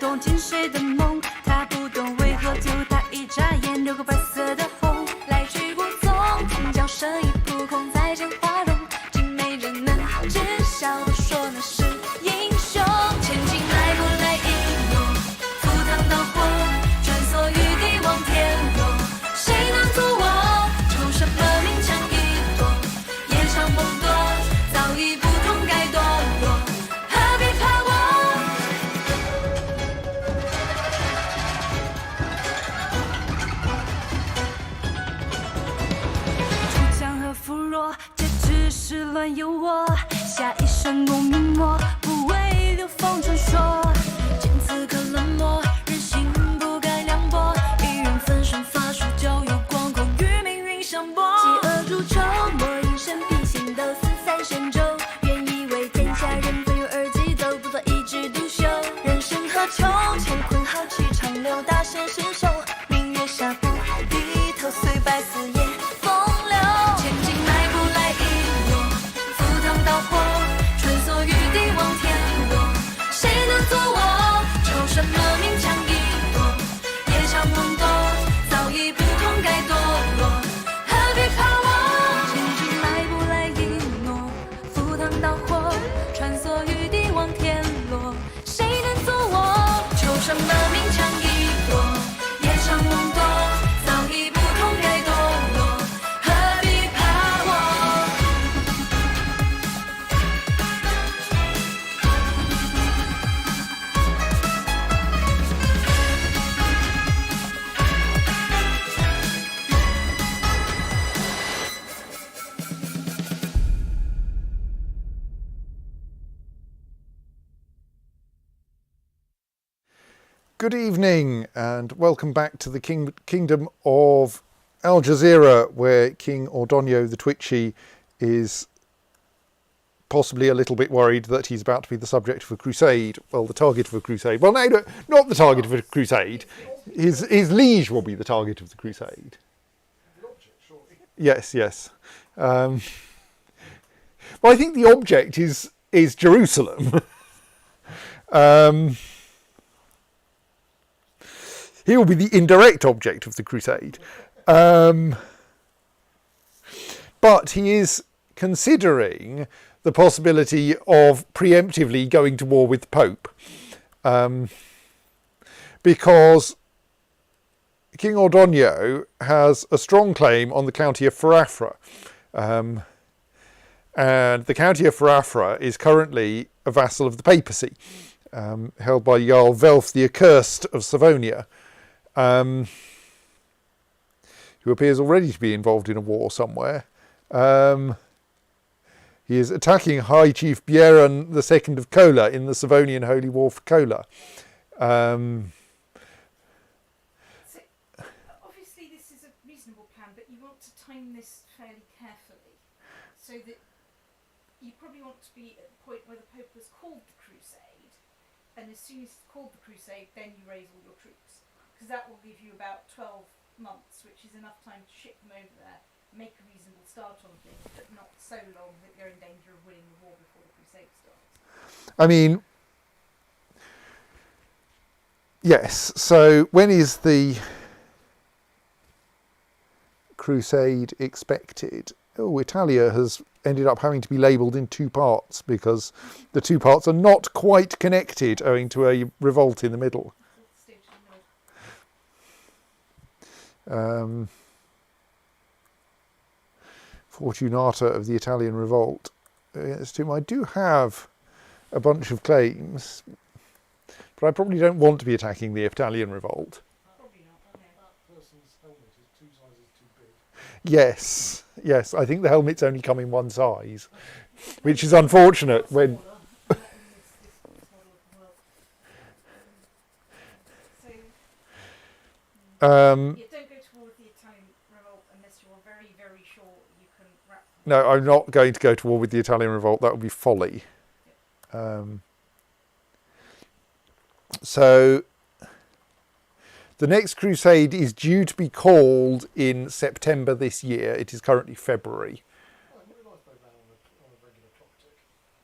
懂进水的梦，他不懂为何就他一眨眼6个白色的红，来去无踪，听叫声已扑空，再见花容，竟没人能知晓的说那是英雄。千金来不来一诺，赴汤蹈火，穿梭于地望天落，谁能阻我？抽什么明枪一夺，夜长梦多，早已不同该堕落，何必怕我？出墙和扶弱，皆只是乱有我，下一生功名墨，不为流风传说。见此刻冷漠，人心不该凉薄，一人分身乏术，交友光空，与命运相搏。嫉恶如仇，莫因生平行斗，四三神州，原以为天下人分有二季斗，不做一枝独秀。人生何求？乾坤浩气长流，大显身手，明月下不低头，虽败死也风流。千金来不来一诺，赴汤蹈火，穿梭于地望天落，谁能阻我？抽什么明枪一夺，夜长梦多，早已不同该堕落，何必怕我？千金来不来一诺，赴汤蹈火，穿梭于地望天落，谁能阻我？抽什么明枪一夺，夜长梦多，早已不同该堕落，何必怕我？Good evening and welcome back to the kingdom of Al Jazeera, where King Ordonio the Twitchy is possibly a little bit worried that he's about to be the subject of a crusade. Well, the target of a crusade. Well, no, not the target of a crusade. His liege will be the target of the crusade. Yes, yes. Well, I think the object is Jerusalem. He will be the indirect object of the crusade. But he is considering the possibility of preemptively going to war with the Pope. Because King Ordonio has a strong claim on the county of Farafra. And the county of Farafra is currently a vassal of the papacy, held by Jarl Velf the Accursed of Savonia, who appears already to be involved in a war somewhere. He is attacking High Chief Bieran II of Kola in the Savonian Holy War for Kola. So, obviously this is a reasonable plan, but you want to time this fairly carefully, so that you probably want to be at the point where the Pope has called the crusade, and as soon as he's called the crusade, then you raise all your troops, because that will give you about 12 months, which is enough time to ship them over there, make a reasonable start on things, but not so long that you're in danger of winning the war before the crusade starts. I mean, yes, so when is the crusade expected? Oh, Italia has ended up having to be labelled in two parts because the two parts are not quite connected owing to a revolt in the middle. Fortunata of the Italian revolt. Against whom I do have a bunch of claims, but I probably don't want to be attacking the Italian revolt. Probably not, okay. That person's helmet is 2 sizes too big. Yes, yes, I think the helmets only come in one size, which is unfortunate when... Yeah, don't go to war with the Italian revolt unless you're very, very sure you can wrap them. No, I'm not going to go to war with the Italian revolt. That would be folly. So the next crusade is due to be called in September this year. It is currently February. I didn't realise they ran on a regular clock tick.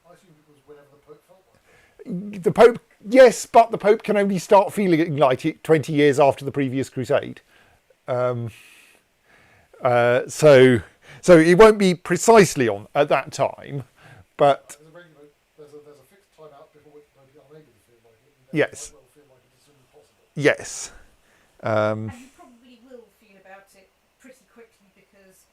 I assumed it was whenever the Pope felt like it. The Pope Yes, but the Pope can only start feeling like it 20 years after the previous crusade. So it won't be precisely on at that time, but There's a fixed time out before which the Pope is unable to feel like it. And yes, might well feel like it as soon as possible. yes. And you probably will feel about it pretty quickly because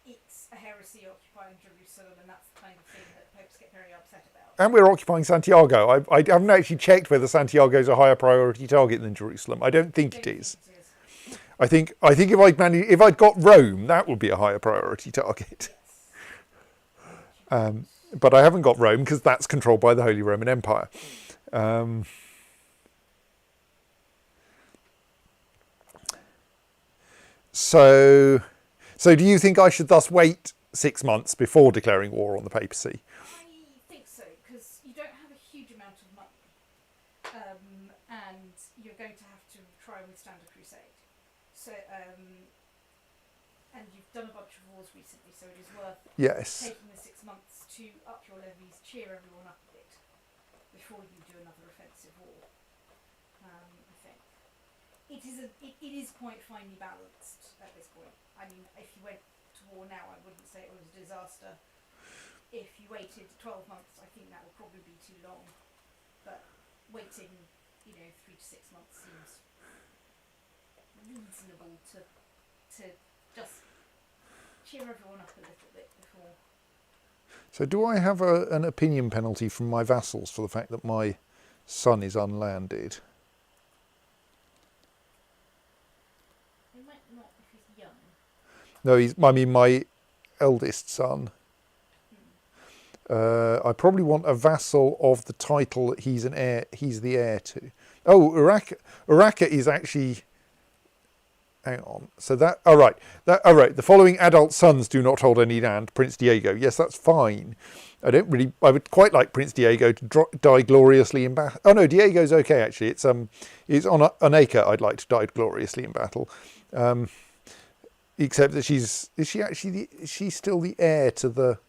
it's a heresy occupying Jerusalem, and that's the kind of thing that popes get very upset about. And we're occupying Santiago. I haven't actually checked whether Santiago is a higher priority target than Jerusalem. I don't think it is. I think if I'd got Rome, that would be a higher priority target. But I haven't got Rome because that's controlled by the Holy Roman Empire. So do you think I should thus wait 6 months before declaring war on the papacy? I think so, because you don't have a huge amount of money, and you're going to have to try and withstand a crusade. So, and you've done a bunch of wars recently, so it is worth taking the 6 months to up your levies, cheer everyone up a bit, before you do another offensive war. I think it is quite finely balanced at this point. I mean, if you went to war now, I wouldn't say it was a disaster. If you waited 12 months, I think that would probably be too long. But waiting, 3 to 6 months seems reasonable to just cheer everyone up a little bit before. So do I have an opinion penalty from my vassals for the fact that my son is unlanded? It might not if he's young. No, my eldest son. I probably want a vassal of the title that he's the heir to. Oh, Urraca is actually. Hang on. So all right. The following adult sons do not hold any land. Prince Diego. Yes, that's fine. I would quite like Prince Diego to die gloriously in battle. Oh no, Diego's okay actually. It's on Aneka. I'd like to die gloriously in battle. Except that is she still the heir to the?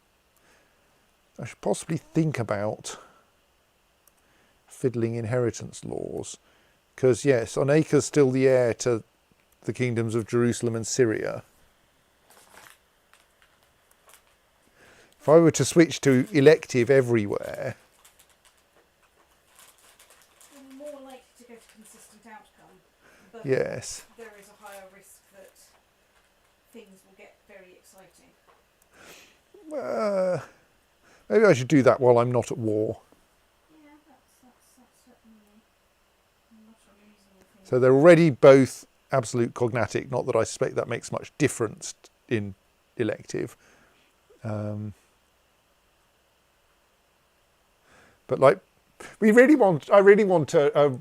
I should possibly think about fiddling inheritance laws, because yes, Aneka's still the heir to the kingdoms of Jerusalem and Syria. If I were to switch to elective everywhere, You're more likely to get a consistent outcome, but yes. there is a higher risk that things will get very exciting. Maybe I should do that while I'm not at war. Yeah, that's certainly not unreasonable thing. So they're already both absolute cognatic, not that I suspect that makes much difference in elective. But like, I really want a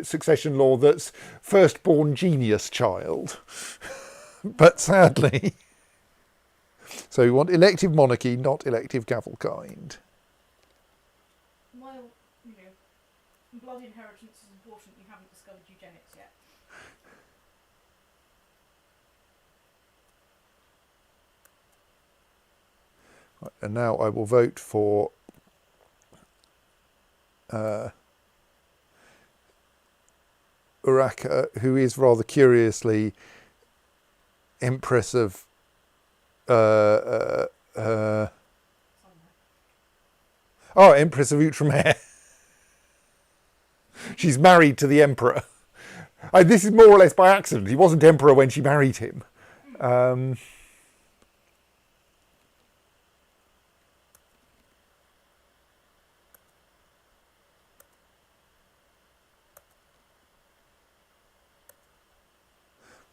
succession law that's firstborn genius child. But sadly, so we want elective monarchy, not elective cavalkind. While, blood inheritance is important, you haven't discovered eugenics yet. Right, and now I will vote for Urraca, who is rather curiously Empress of Empress of Outremer. She's married to the Emperor. This is more or less by accident. He wasn't Emperor when she married him.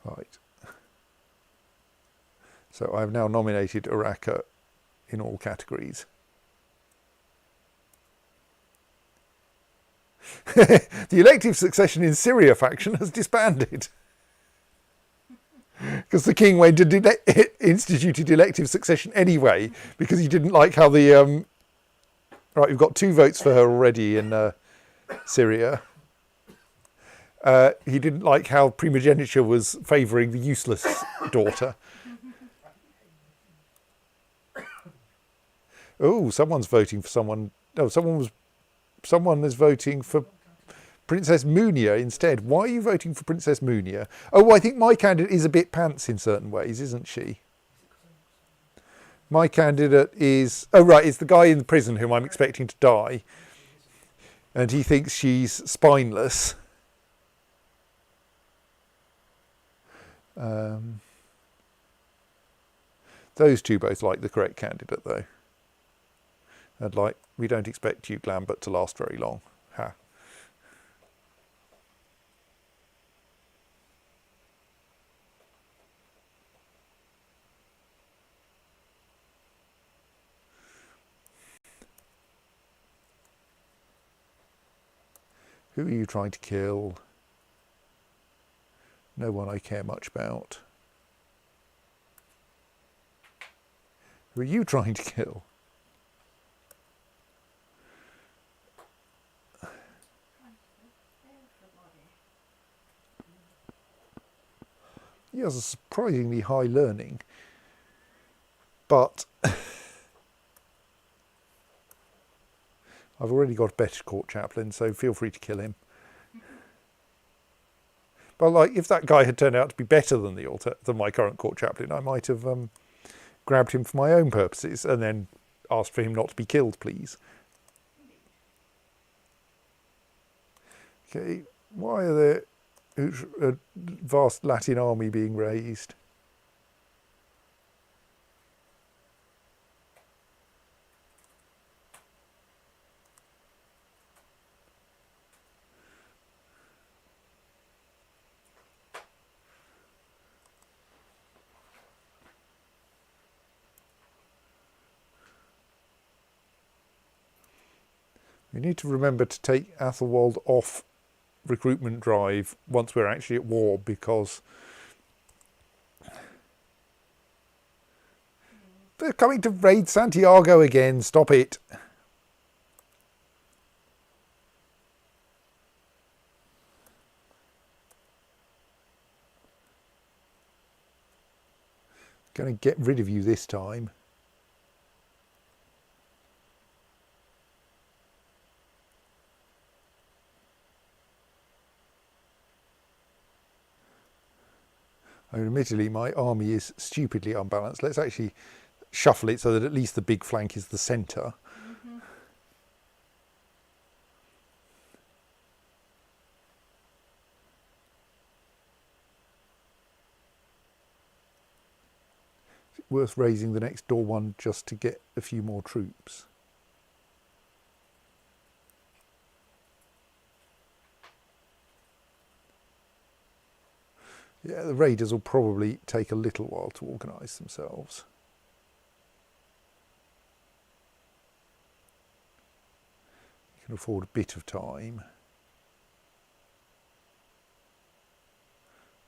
Right. So I've now nominated Urraca in all categories. The elective succession in Syria faction has disbanded. Because the king went and instituted elective succession anyway, because he didn't like how the... Right, we've got 2 votes for her already in Syria. He didn't like how primogeniture was favouring the useless daughter. Oh, someone's voting for someone. No, someone was someone is voting for Princess Munia instead. Why are you voting for Princess Munia? Oh, I think my candidate is a bit pants in certain ways, isn't she? My candidate is... Oh, right, it's the guy in the prison whom I'm expecting to die. And he thinks she's spineless. Those two both like the correct candidate, though. And like, we don't expect Duke Lambert to last very long. Ha. Who are you trying to kill? No one I care much about. Who are you trying to kill? He has a surprisingly high learning, but I've already got a better court chaplain, so feel free to kill him. But like, if that guy had turned out to be better than than my current court chaplain, I might have grabbed him for my own purposes and then asked for him not to be killed, please. Okay, why are there a vast Latin army being raised? We need to remember to take Athelwold off recruitment drive once we're actually at war, because they're coming to raid Santiago again. Stop it. Going to get rid of you this time. Admittedly, my army is stupidly unbalanced. Let's actually shuffle it so that at least the big flank is the centre. Is it worth raising the next door one just to get a few more troops? Yeah, the raiders will probably take a little while to organise themselves. You can afford a bit of time.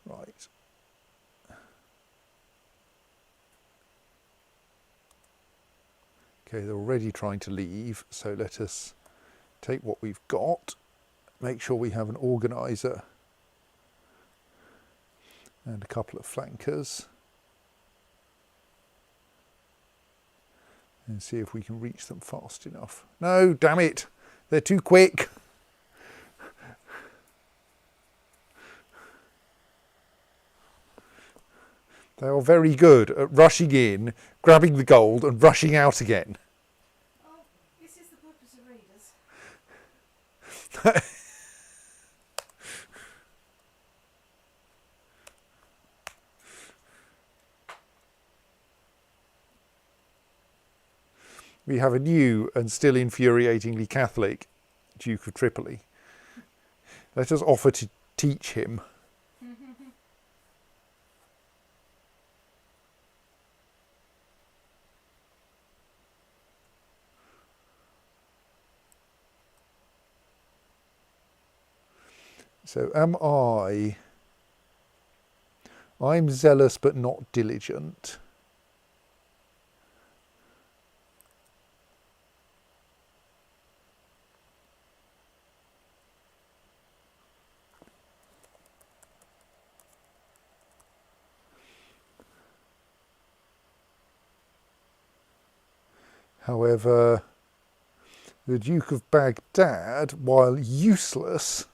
Right. Okay, they're already trying to leave, so let us take what we've got, make sure we have an organiser and a couple of flankers, and see if we can reach them fast enough. No, damn it, they're too quick. They are very good at rushing in, grabbing the gold and rushing out again. Oh, this is the purpose of raiders. We have a new and still infuriatingly Catholic Duke of Tripoli. Let us offer to teach him. So am I? I'm zealous but not diligent. However, The Duke of Baghdad, while useless,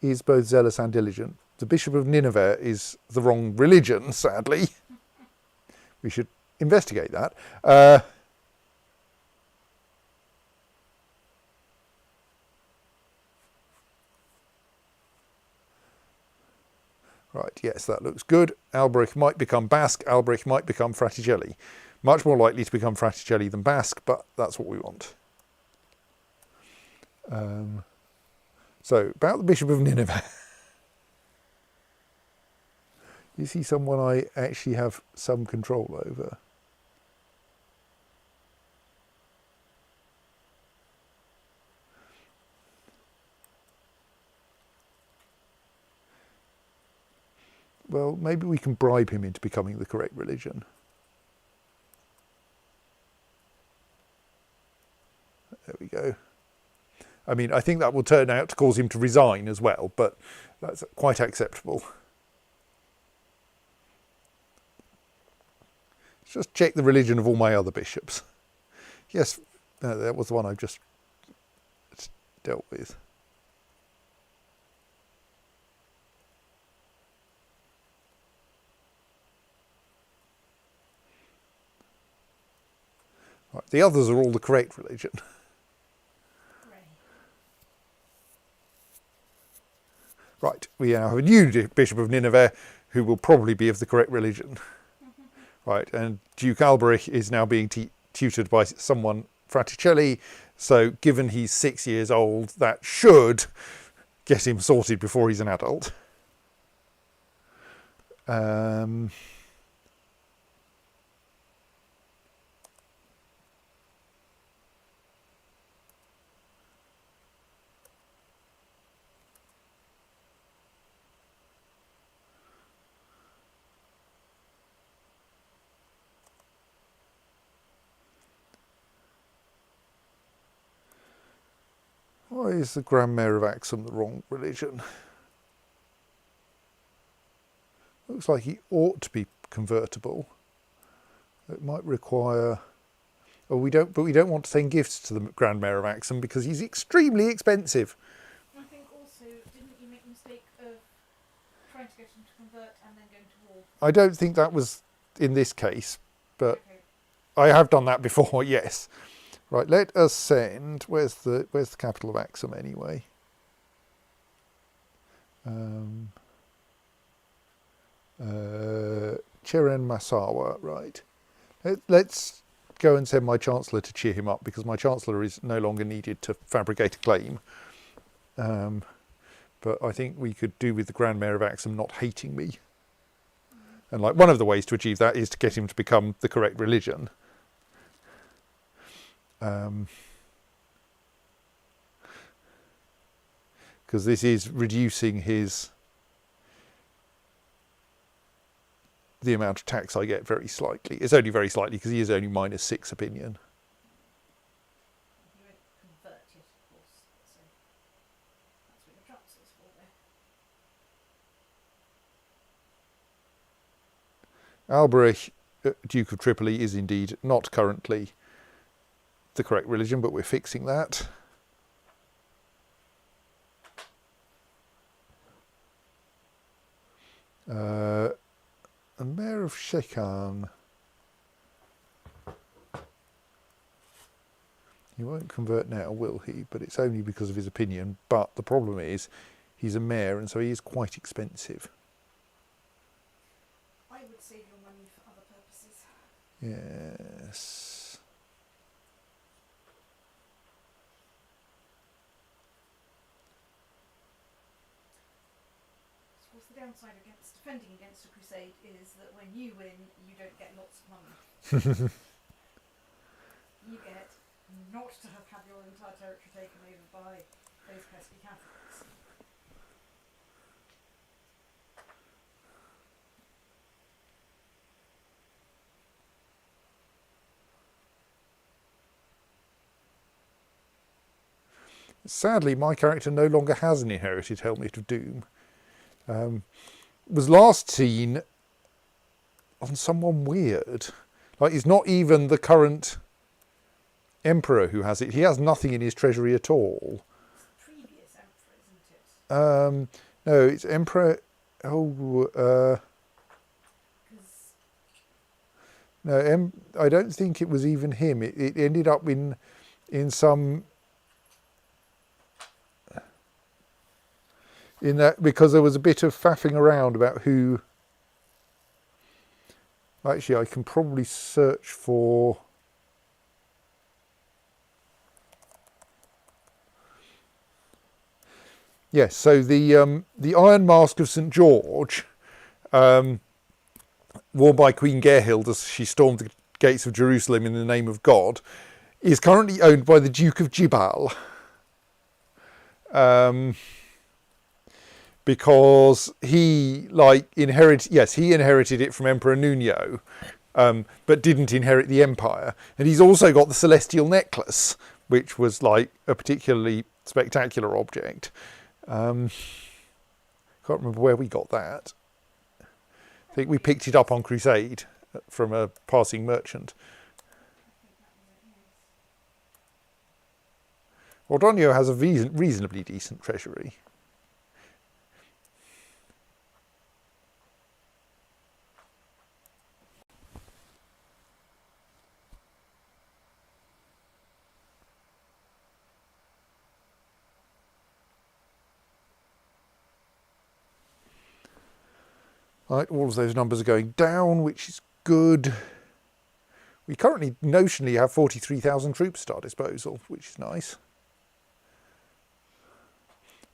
is both zealous and diligent. The Bishop of Nineveh is the wrong religion, sadly. We should investigate that. Right, yes, that looks good. Alberic might become Basque, Alberic might become Fraticelli. Much more likely to become Fraticelli than Basque, but that's what we want. So, about the Bishop of Nineveh. Is he someone I actually have some control over? Well, maybe we can bribe him into becoming the correct religion. There we go. I mean, I think that will turn out to cause him to resign as well, but that's quite acceptable. Let's just check the religion of all my other bishops. Yes, no, that was the one I just dealt with. Right, the others are all the correct religion. Right, we now have a new Bishop of Nineveh who will probably be of the correct religion. Right, and Duke Alberic is now being tutored by someone, Fraticelli, so given he's 6 years old, that should get him sorted before he's an adult. Why is the Grand Mayor of Axum the wrong religion? Looks like he ought to be convertible. It might require... Oh, but we don't want to send gifts to the Grand Mayor of Axum because he's extremely expensive. I think also, didn't you make the mistake of trying to get him to convert and then going to war? I don't think that was in this case, but Okay. I have done that before, yes. Right, let us send... Where's the capital of Axum anyway? Chiren Masawa, right. Let's go and send my Chancellor to cheer him up because my Chancellor is no longer needed to fabricate a claim. But I think we could do with the Grand Mayor of Axum not hating me. And like one of the ways to achieve that is to get him to become the correct religion. Because this is reducing the amount of tax I get very slightly. It's only very slightly because he is only -6 opinion. You won't convert yet, of course. So that's what your Chancellor's for there. Alberic, Duke of Tripoli, is indeed not currently the correct religion, but we're fixing that. The Mayor of Shekan. He won't convert now, will he? But it's only because of his opinion. But the problem is, he's a mayor, and so he is quite expensive. I would save your money for other purposes. Yes. Of course, the downside against defending against a crusade is that when you win, you don't get lots of money. You get not to have had your entire territory taken over by those pesky Catholics. Sadly, my character no longer has an inherited Helmet of Doom. Was last seen on someone weird. Like, he's not even the current emperor who has it. He has nothing in his treasury at all. It's the previous emperor, isn't it? No, it's emperor. Oh, 'Cause no, I don't think it was even him. It ended up in some. In that, because there was a bit of faffing around about who. Actually, I can probably search for. Yes, so the Iron Mask of St George, worn by Queen Gerhild as she stormed the gates of Jerusalem in the name of God, is currently owned by the Duke of Jibal. Because he inherited it from Emperor Nuno, but didn't inherit the empire. And he's also got the Celestial Necklace, which was like a particularly spectacular object. Can't remember where we got that. I think we picked it up on Crusade from a passing merchant. Ordonio has a reasonably decent treasury. Right, all of those numbers are going down, which is good. We currently notionally have 43,000 troops at our disposal, which is nice.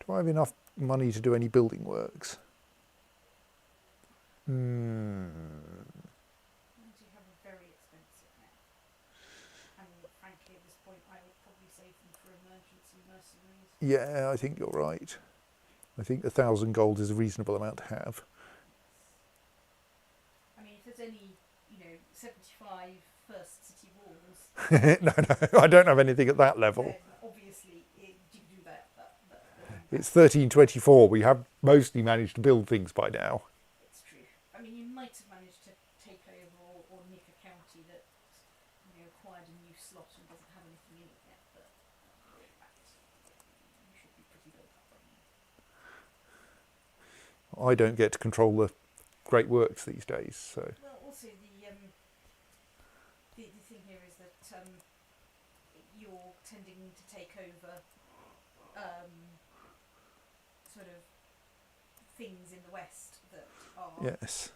Do I have enough money to do any building works? you have a very expensive net. And frankly, at this point, I would probably save them for emergency mercenaries. Yeah, I think you're right. I think 1,000 gold is a reasonable amount to have. I mean, if there's any, 75 first city walls, No, I don't have anything at that level. then obviously you do that. It's 1324. We have mostly managed to build things by now. It's true. I mean, you might have managed to take over or nick a county that acquired a new slot and doesn't have anything in it yet, but in fact, you should be pretty built up right now. I don't get to control the great works these days, so. Well, also the thing here is that you're tending to take over sort of things in the West that are Yes.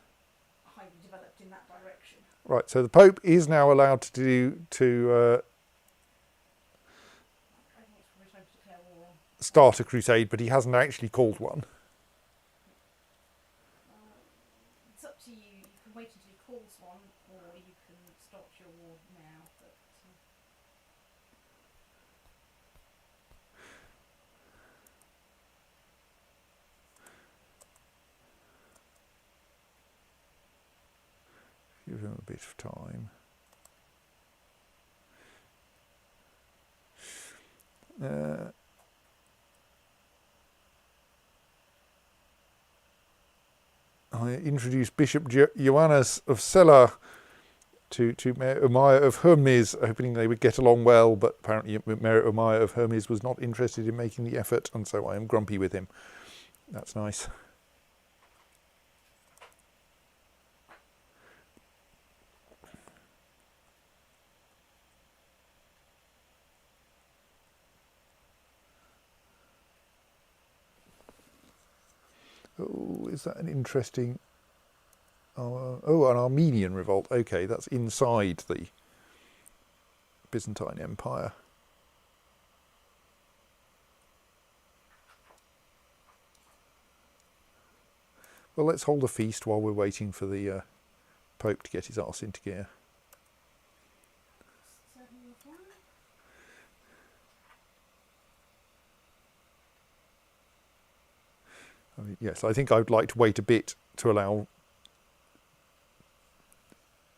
highly developed in that direction. Right, so the Pope is now allowed to I think it's probably time to declare war on. start a crusade, but he hasn't actually called one. It's up to you. You can wait until he calls one, or you can start your war now. But Give him a bit of time. I introduced Bishop Ioannis of Sela to Mayor Umaya of Hermes, hoping they would get along well, but apparently Mayor Umaya of Hermes was not interested in making the effort, and so I am grumpy with him. That's nice. Oh, is that an interesting... oh, an Armenian revolt. Okay, that's inside the Byzantine Empire. Well, let's hold a feast while we're waiting for the Pope to get his arse into gear. certainly a plan. I mean, yes, I think I'd like to wait a bit to allow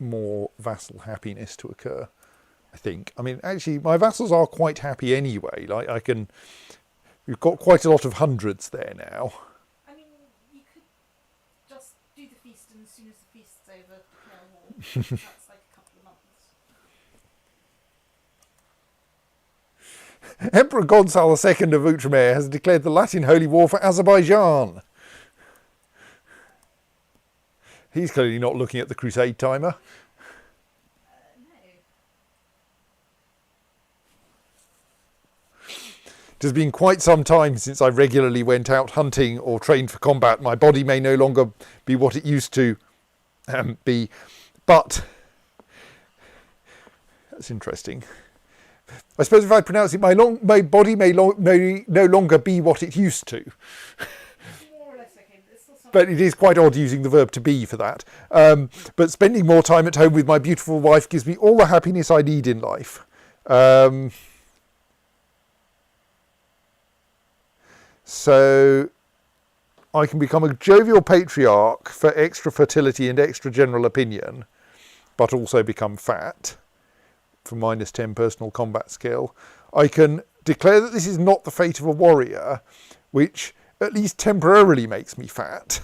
more vassal happiness to occur, I think. I mean, actually, my vassals are quite happy anyway. Like, we've got quite a lot of hundreds there now. I mean, you could just do the feast, and as soon as the feast's over, declare war. That's like a couple of months. Emperor Gonçalo II of Outremer has declared the Latin Holy War for Azerbaijan. He's clearly not looking at the crusade timer. No. It has been quite some time since I regularly went out hunting or trained for combat. My body may no longer be what it used to be, but that's interesting. I suppose if I pronounce it, my body may no longer be what it used to. More or less okay, but it's still something. But it is quite odd using the verb to be for that. But spending more time at home with my beautiful wife gives me all the happiness I need in life. So I can become a jovial patriarch for extra fertility and extra general opinion, but also become fat for -10 personal combat skill. I can declare that this is not the fate of a warrior, which at least temporarily makes me fat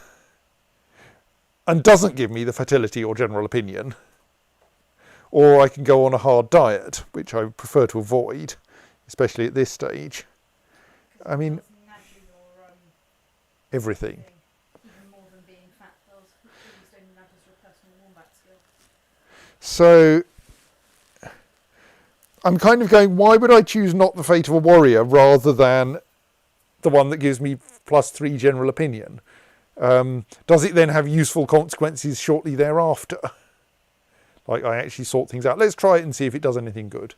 and doesn't give me the fertility or general opinion. Or I can go on a hard diet, which I would prefer to avoid, especially at this stage. I mean, It's naturally your everything. thing. Even more than being fat does. These don't matter for a personal wombat skill. So I'm kind of going, why would I choose not the fate of a warrior rather than the one that gives me +3 general opinion? Does it then have useful consequences shortly thereafter? Like I actually sort things out. Let's try it and see if it does anything good.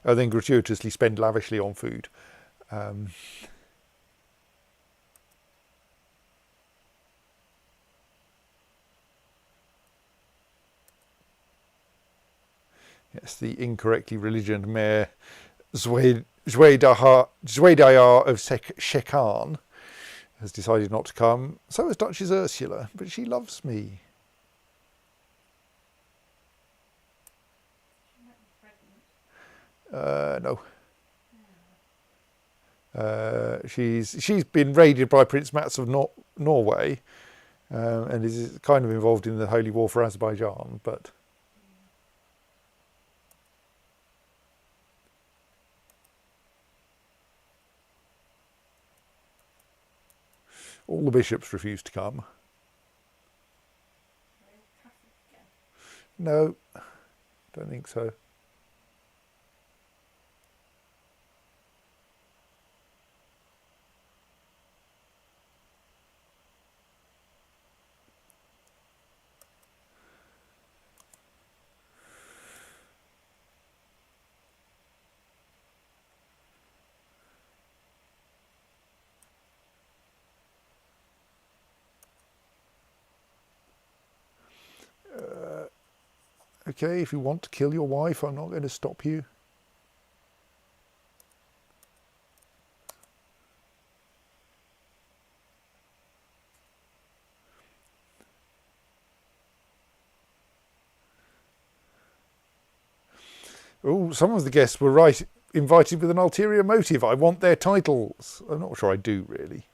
And then gratuitously spend lavishly on food. Yes, the incorrectly religioned Mayor Zwaydayar of Shekan has decided not to come. So has Duchess Ursula, but she loves me. She might be pregnant. No. She's been raided by Prince Mats of Norway, and is kind of involved in the Holy War for Azerbaijan, but all the bishops refuse to come. Real Catholic again. No, don't think so. Okay, if you want to kill your wife, I'm not going to stop you. Oh, some of the guests were invited with an ulterior motive. I want their titles. I'm not sure I do, really.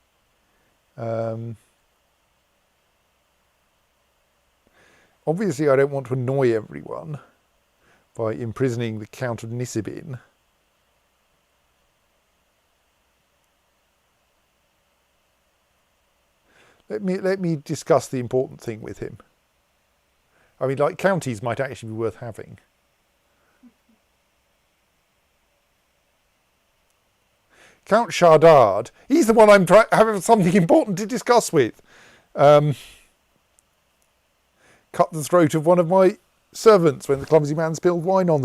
Obviously, I don't want to annoy everyone by imprisoning the Count of Nisibin. Let me discuss the important thing with him. I mean, like, counties might actually be worth having. Count Shardard, he's the one I'm having something important to discuss with. Cut the throat of one of my servants when the clumsy man spilled wine on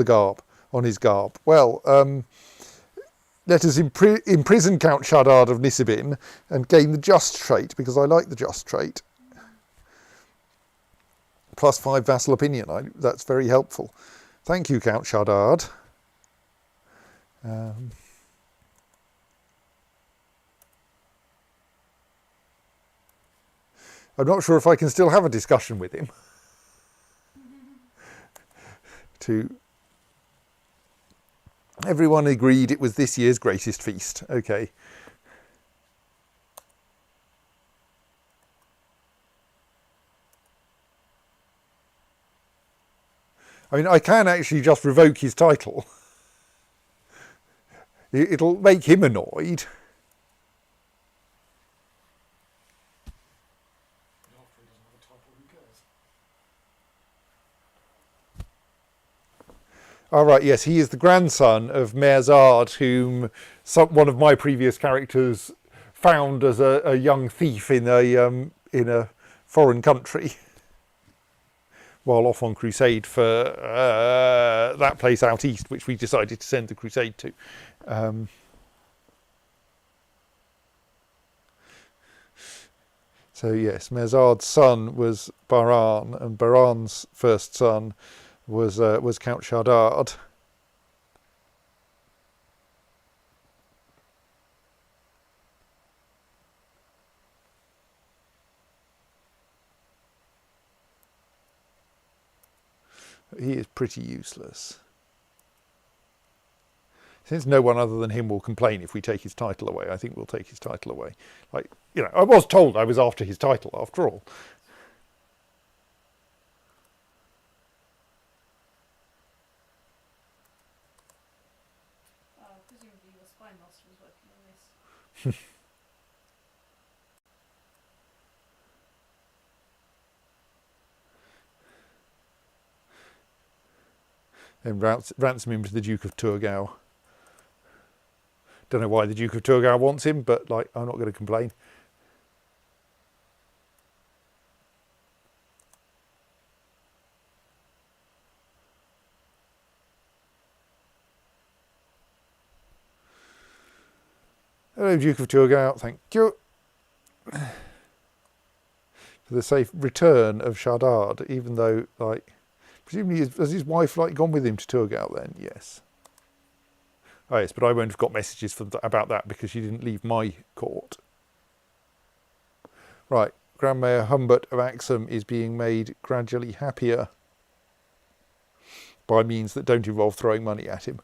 his garb. Well, let us imprison Count Shardard of Nisibin and gain the just trait, because I like the just trait. +5 vassal opinion. That's very helpful. Thank you, Count Shardard. I'm not sure if I can still have a discussion with him. Everyone agreed it was this year's greatest feast. Okay. I mean, I can actually just revoke his title. It'll make him annoyed. And after he doesn't have a title, who cares? All right, yes, he is the grandson of Merzard, whom one of my previous characters found as a young thief in a foreign country while off on crusade for that place out east, which we decided to send the crusade to. So yes, Merzard's son was Baran, and Baran's first son was Count Shardard. He is pretty useless. Since no one other than him will complain if we take his title away, I think we'll take his title away. Like, you know, I was told I was after his title after all. Presumably your spy master was working on this. And ransom him to the Duke of Turgau. Don't know why the Duke of Turgau wants him, but like, I'm not going to complain. Hello, Duke of Turgau. Thank you for the safe return of Shardard, even though, like, presumably has his wife like gone with him to Turgau then? Yes. Oh yes, but I won't have got messages about that because she didn't leave my court. Right, Grand Mayor Humbert of Axum is being made gradually happier by means that don't involve throwing money at him.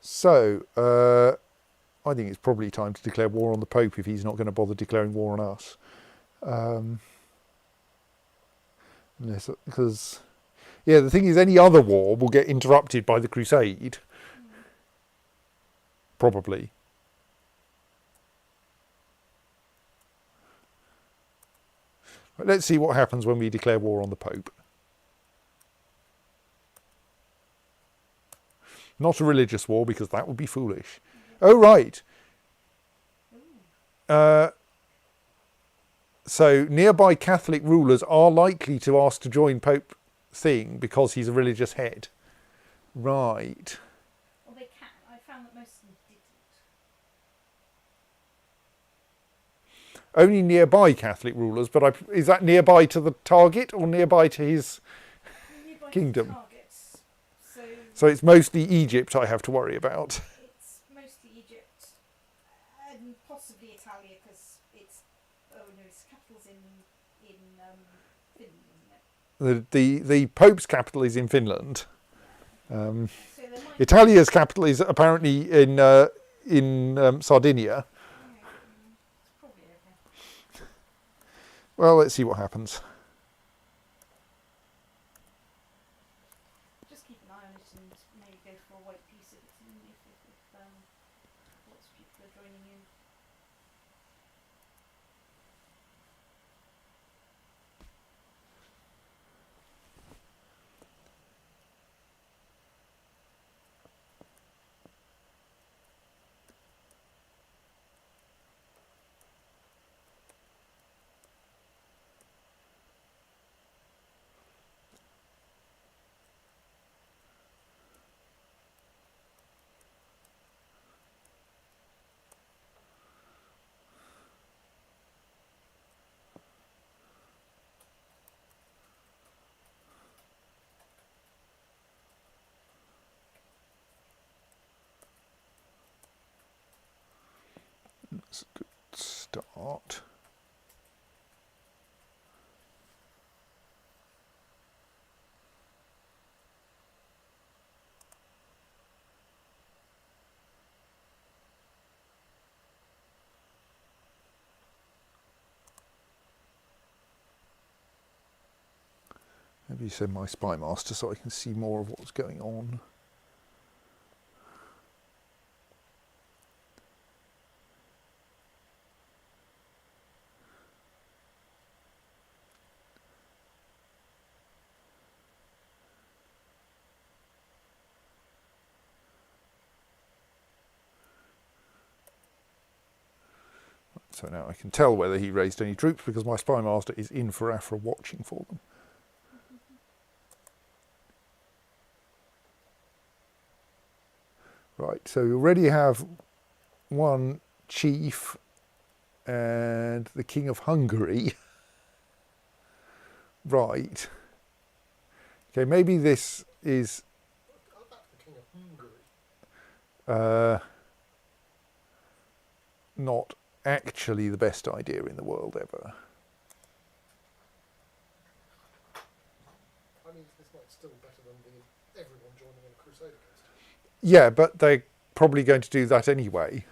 So, I think it's probably time to declare war on the Pope if he's not going to bother declaring war on us. Because, yeah, the thing is, any other war will get interrupted by the Crusade. Probably. But let's see what happens when we declare war on the Pope. Not a religious war, because that would be foolish. Oh, right. So nearby Catholic rulers are likely to ask to join Pope Thing because he's a religious head. Right. Well, they can. I found that most of them didn't. Only nearby Catholic rulers, but is that nearby to the target or nearby to his Nearby kingdom? targets. So it's mostly Egypt I have to worry about. It's mostly Egypt and possibly Italia because its capital's in Finland. The Pope's capital is in Finland. So there might Italia's capital is apparently in Sardinia. it's probably okay. Well, let's see what happens. Just keep an eye on it and maybe go for a white piece if lots of people are joining in. start. Maybe send my spy master so I can see more of what's going on. So now I can tell whether he raised any troops because my spy master is in for Afra watching for them. Right, so we already have one chief and the King of Hungary. Right. Okay, maybe this is That's the King of Hungary. not actually the best idea in the world ever. I mean, this might still better than everyone joining in a crusade against him. Yeah, but they're probably going to do that anyway.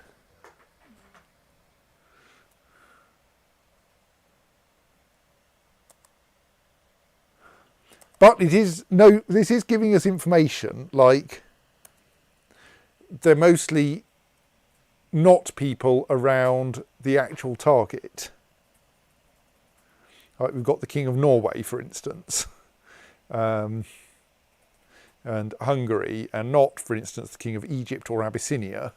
But it is this is giving us information like they're mostly not people around the actual target. Like we've got the King of Norway, for instance, and Hungary, and not, for instance, the King of Egypt or Abyssinia.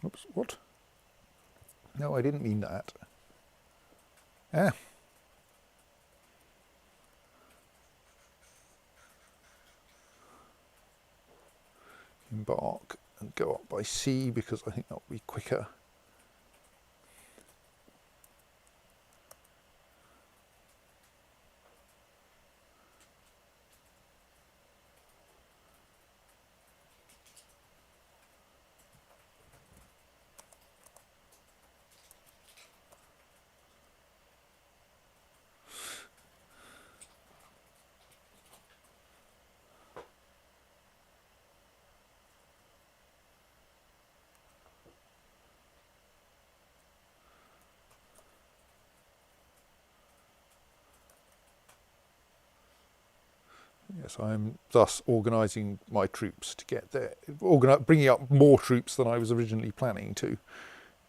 Oops, what? No, I didn't mean that. Ah. Embark and go up by sea because I think that'll be quicker. Yes, I'm thus organising my troops to get there, bringing up more troops than I was originally planning to.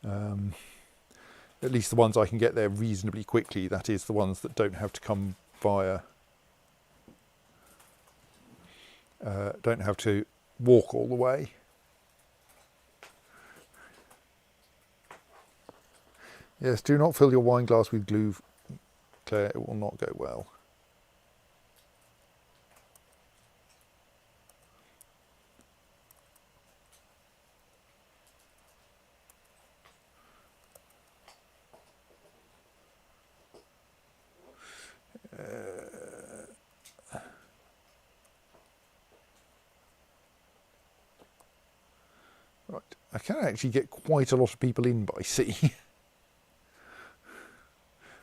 At least the ones I can get there reasonably quickly, that is, the ones that don't have to come via, don't have to walk all the way. Yes, do not fill your wine glass with glue, Claire, it will not go well. Right, I can actually get quite a lot of people in by sea.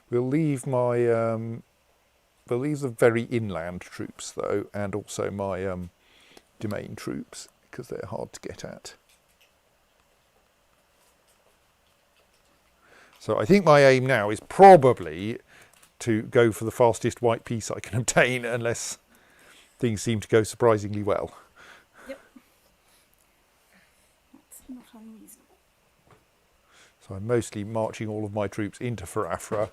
We'll leave my we'll leave the very inland troops though, and also my domain troops, because they're hard to get at. So I think my aim now is probably to go for the fastest white piece I can obtain, unless things seem to go surprisingly well. Yep. That's not unreasonable. So I'm mostly marching all of my troops into Farafra.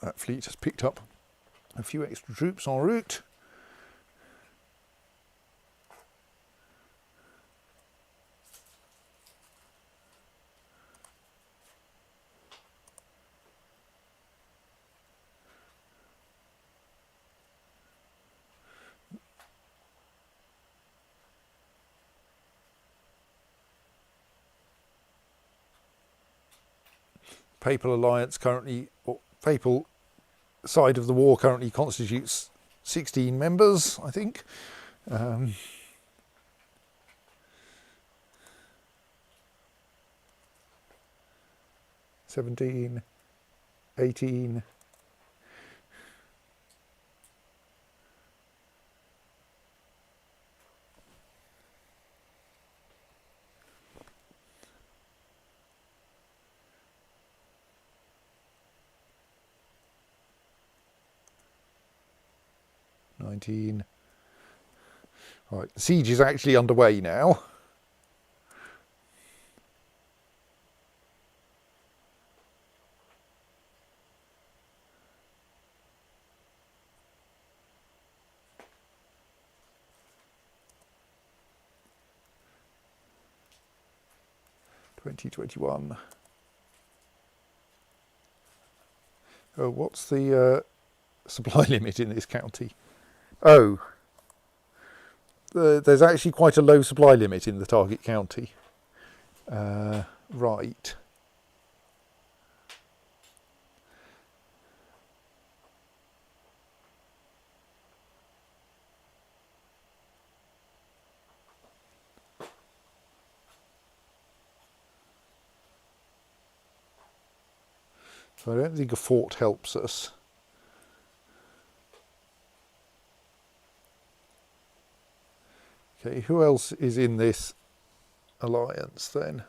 That fleet has picked up a few extra troops en route. Papal alliance currently, or papal side of the war currently constitutes 16 members, I think. 17, 18. Right, the siege is actually underway now. (2021). Oh, what's the supply limit in this county? Oh, there's actually quite a low supply limit in the target county. Right. So I don't think a fort helps us. Okay, who else is in this alliance then?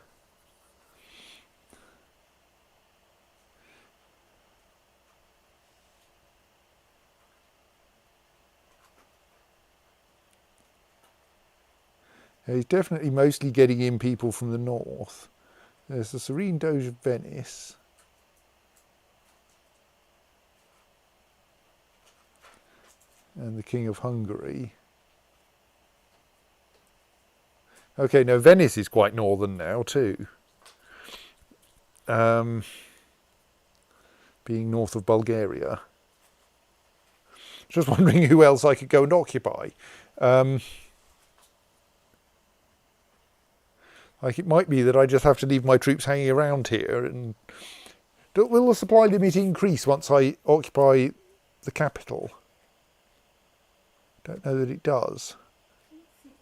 He's definitely mostly getting in people from the north. There's the Serene Doge of Venice. And the King of Hungary. Okay, no, Venice is quite northern now too. Being north of Bulgaria. Just wondering who else I could go and occupy. Like, it might be that I just have to leave my troops hanging around here. And will the supply limit increase once I occupy the capital? Don't know that it does. I don't think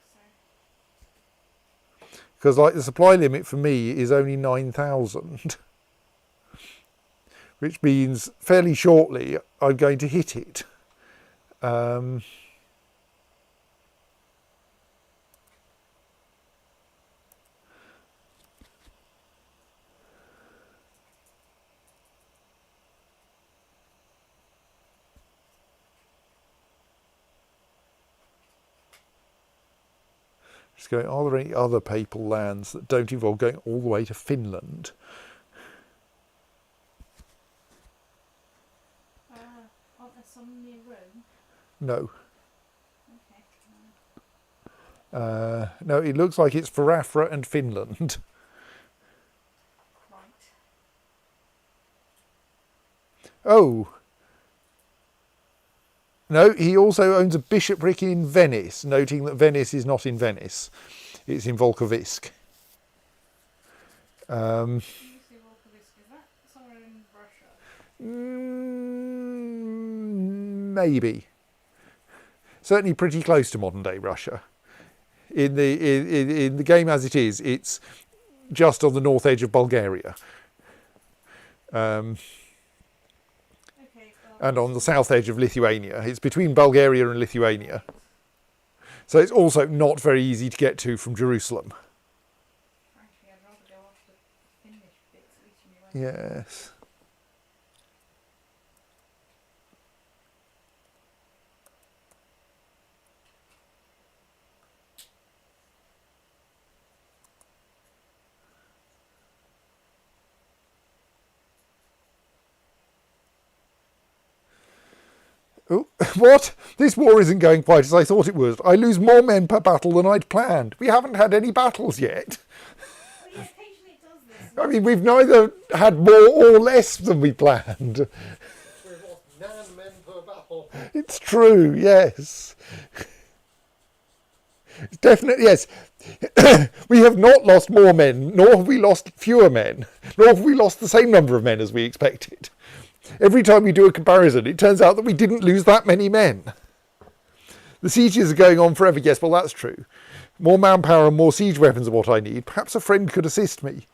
so. Because like the supply limit for me is only 9,000. Which means fairly shortly I'm going to hit it. Just going, are there any other papal lands that don't involve going all the way to Finland? Aren't there some near Rome? No. Okay. No, it looks like it's Farafra and Finland. Right. Oh. No, he also owns a bishopric in Venice, noting that Venice is not in Venice. It's in Volkovisk. When you say Volkovisk, is that somewhere in Russia? Maybe. Certainly pretty close to modern day Russia. In the game as it is, it's just on the north edge of Bulgaria. Okay. And on the south edge of Lithuania. It's between Bulgaria and Lithuania. So it's also not very easy to get to from Jerusalem. Frankly, I'd rather go after the Finnish bits, at least you know. Yes. Oh, what? This war isn't going quite as I thought it would. I lose more men per battle than I'd planned. We haven't had any battles yet. Well, yeah, occasionally it does this. I mean, we've neither had more or less than we planned. We've lost 9 men per battle. It's true, yes. It's definitely, yes. We have not lost more men, nor have we lost fewer men, nor have we lost the same number of men as we expected. Every time we do a comparison, it turns out that we didn't lose that many men. The sieges are going on forever. Yes, well, that's true. More manpower and more siege weapons are what I need. Perhaps a friend could assist me.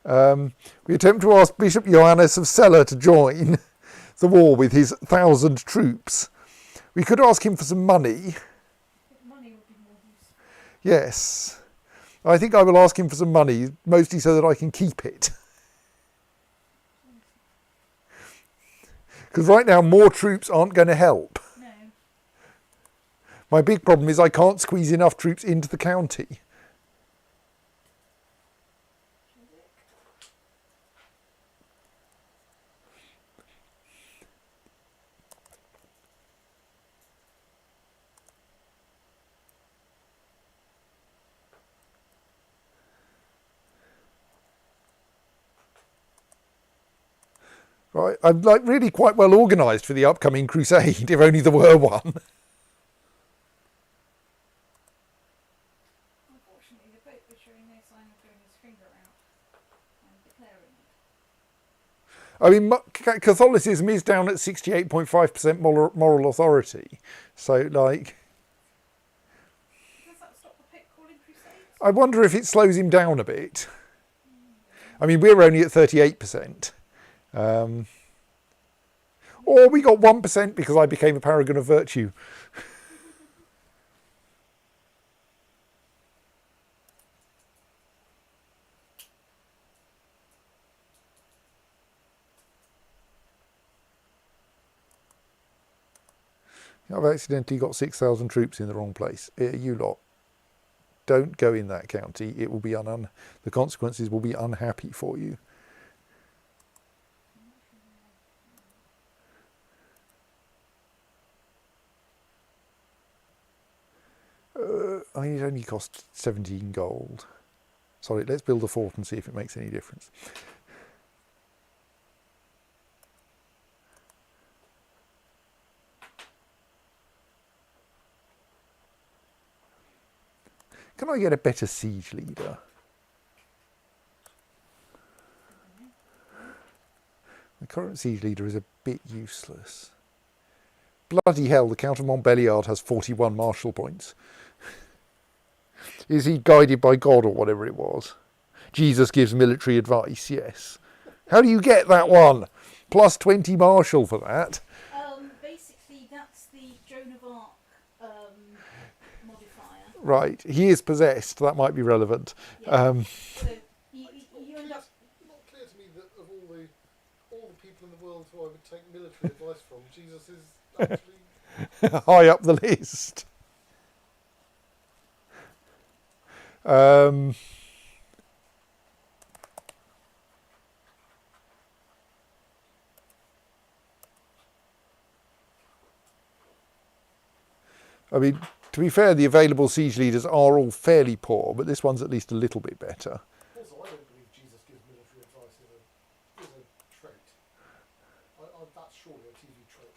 We attempt to ask Bishop Johannes of Celle to join the war with his 1,000 troops. We could ask him for some money. I think money would be more useful. Yes. I think I will ask him for some money, mostly so that I can keep it. Because right now, more troops aren't going to help. No. My big problem is I can't squeeze enough troops into the county. Right, I'm like really quite well organised for the upcoming crusade, if only there were one. Unfortunately, the Pope was showing no sign of going his finger out and declaring it. I mean, Catholicism is down at 68.5% moral authority. So, like, Does that stop the Pope calling crusades? I wonder if it slows him down a bit. I mean, we're only at 38%. Or we got 1% because I became a paragon of virtue. I've accidentally got 6,000 troops in the wrong place. You lot, don't go in that county. It will be the consequences will be unhappy for you. I mean, it only cost 17 gold. Sorry, let's build a fort and see if it makes any difference. Can I get a better siege leader? The current siege leader is a bit useless. Bloody hell, the Count of Montbéliard has 41 martial points. Is he guided by God or whatever it was? Jesus gives military advice, yes. How do you get that one? Plus 20 martial for that. Basically, that's the Joan of Arc modifier. Right, he is possessed. That might be relevant. Yeah. So you end up. Not clear to me that of all the people in the world who I would take military advice from, Jesus is actually High up the list. I mean, to be fair, the available siege leaders are all fairly poor, but this one's at least a little bit better. Also, I don't believe Jesus gives military advice is a trait. That's surely a TV trait.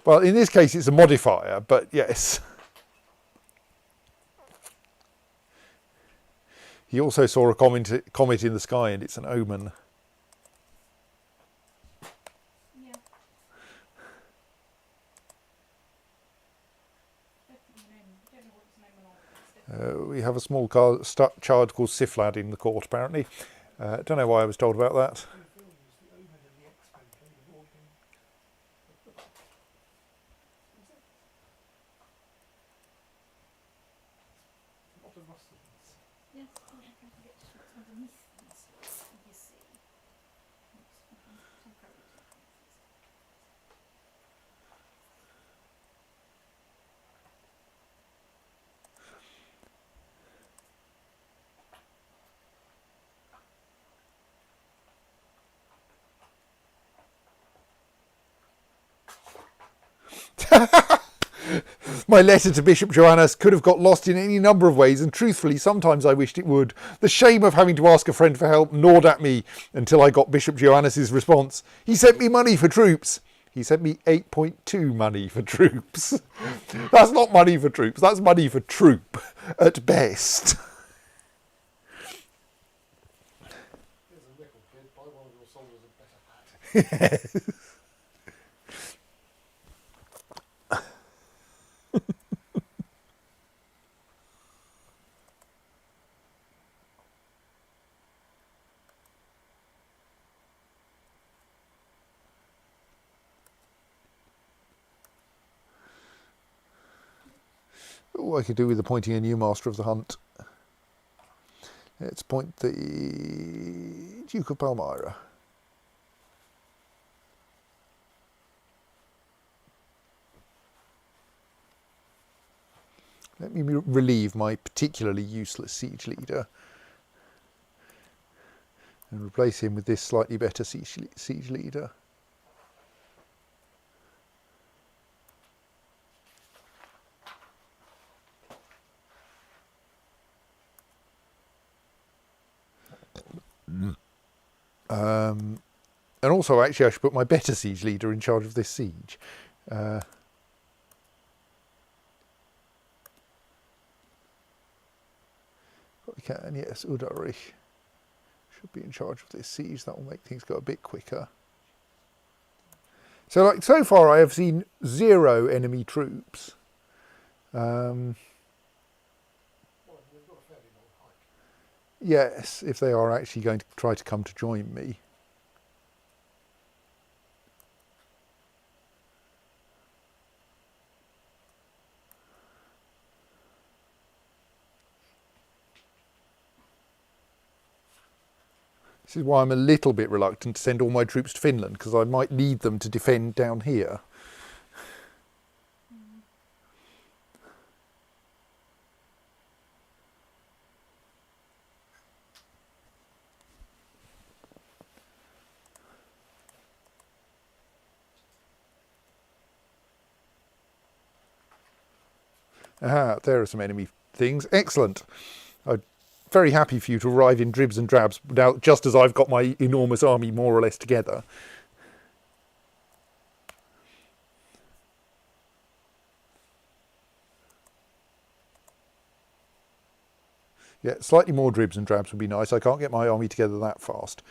Well, in this case, it's a modifier, but yes. He also saw a comet in the sky, and it's an omen. Yeah. Definitely I don't know what his name was. We have a small child called Siflad in the court, apparently. Don't know why I was told about that. Yes, I think I can get underneath these. You see. My letter to Bishop Joannes could have got lost in any number of ways, and truthfully, sometimes I wished it would. The shame of having to ask a friend for help gnawed at me until I got Bishop Joannes's response. He sent me money for troops. He sent me 8.2 money for troops. That's not money for troops, that's money for troop, at best. Here's a nickel, kid. Buy one of your soldiers a better hat. Yes. Oh, I could do with appointing a new master of the hunt. Let's appoint the Duke of Palmyra. Let me relieve my particularly useless siege leader and replace him with this slightly better siege leader. And also, actually, I should put my better siege leader in charge of this siege. We can, yes, Udarich should be in charge of this siege. That will make things go a bit quicker. So, like, so far I have seen 0 enemy troops. Well, we've got a fairly long hike. Yes, if they are actually going to try to come to join me. This is why I'm a little bit reluctant to send all my troops to Finland, because I might need them to defend down here. Aha, there are some enemy things. Excellent. I'm very happy for you to arrive in dribs and drabs now, just as I've got my enormous army more or less together. Yeah, slightly more dribs and drabs would be nice. I can't get my army together that fast.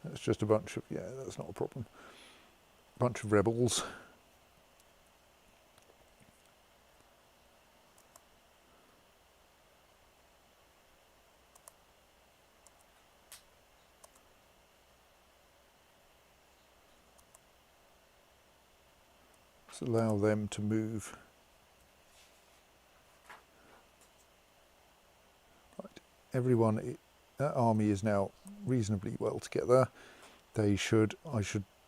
That's just a bunch of, yeah, that's not a problem. Bunch of rebels. Let's allow them to move. Right. Everyone, that army is now reasonably well together. I should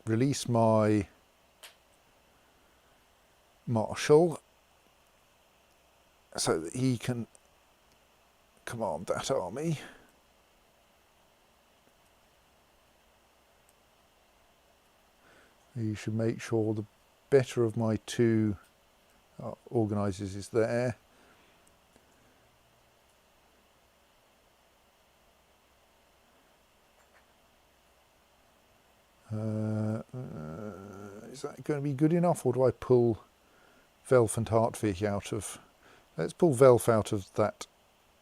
release my marshal so that he can command that army. You should make sure the better of my two organisers is there. Is that going to be good enough, or do I pull Velf and Hartvig out of... Let's pull Velf out of that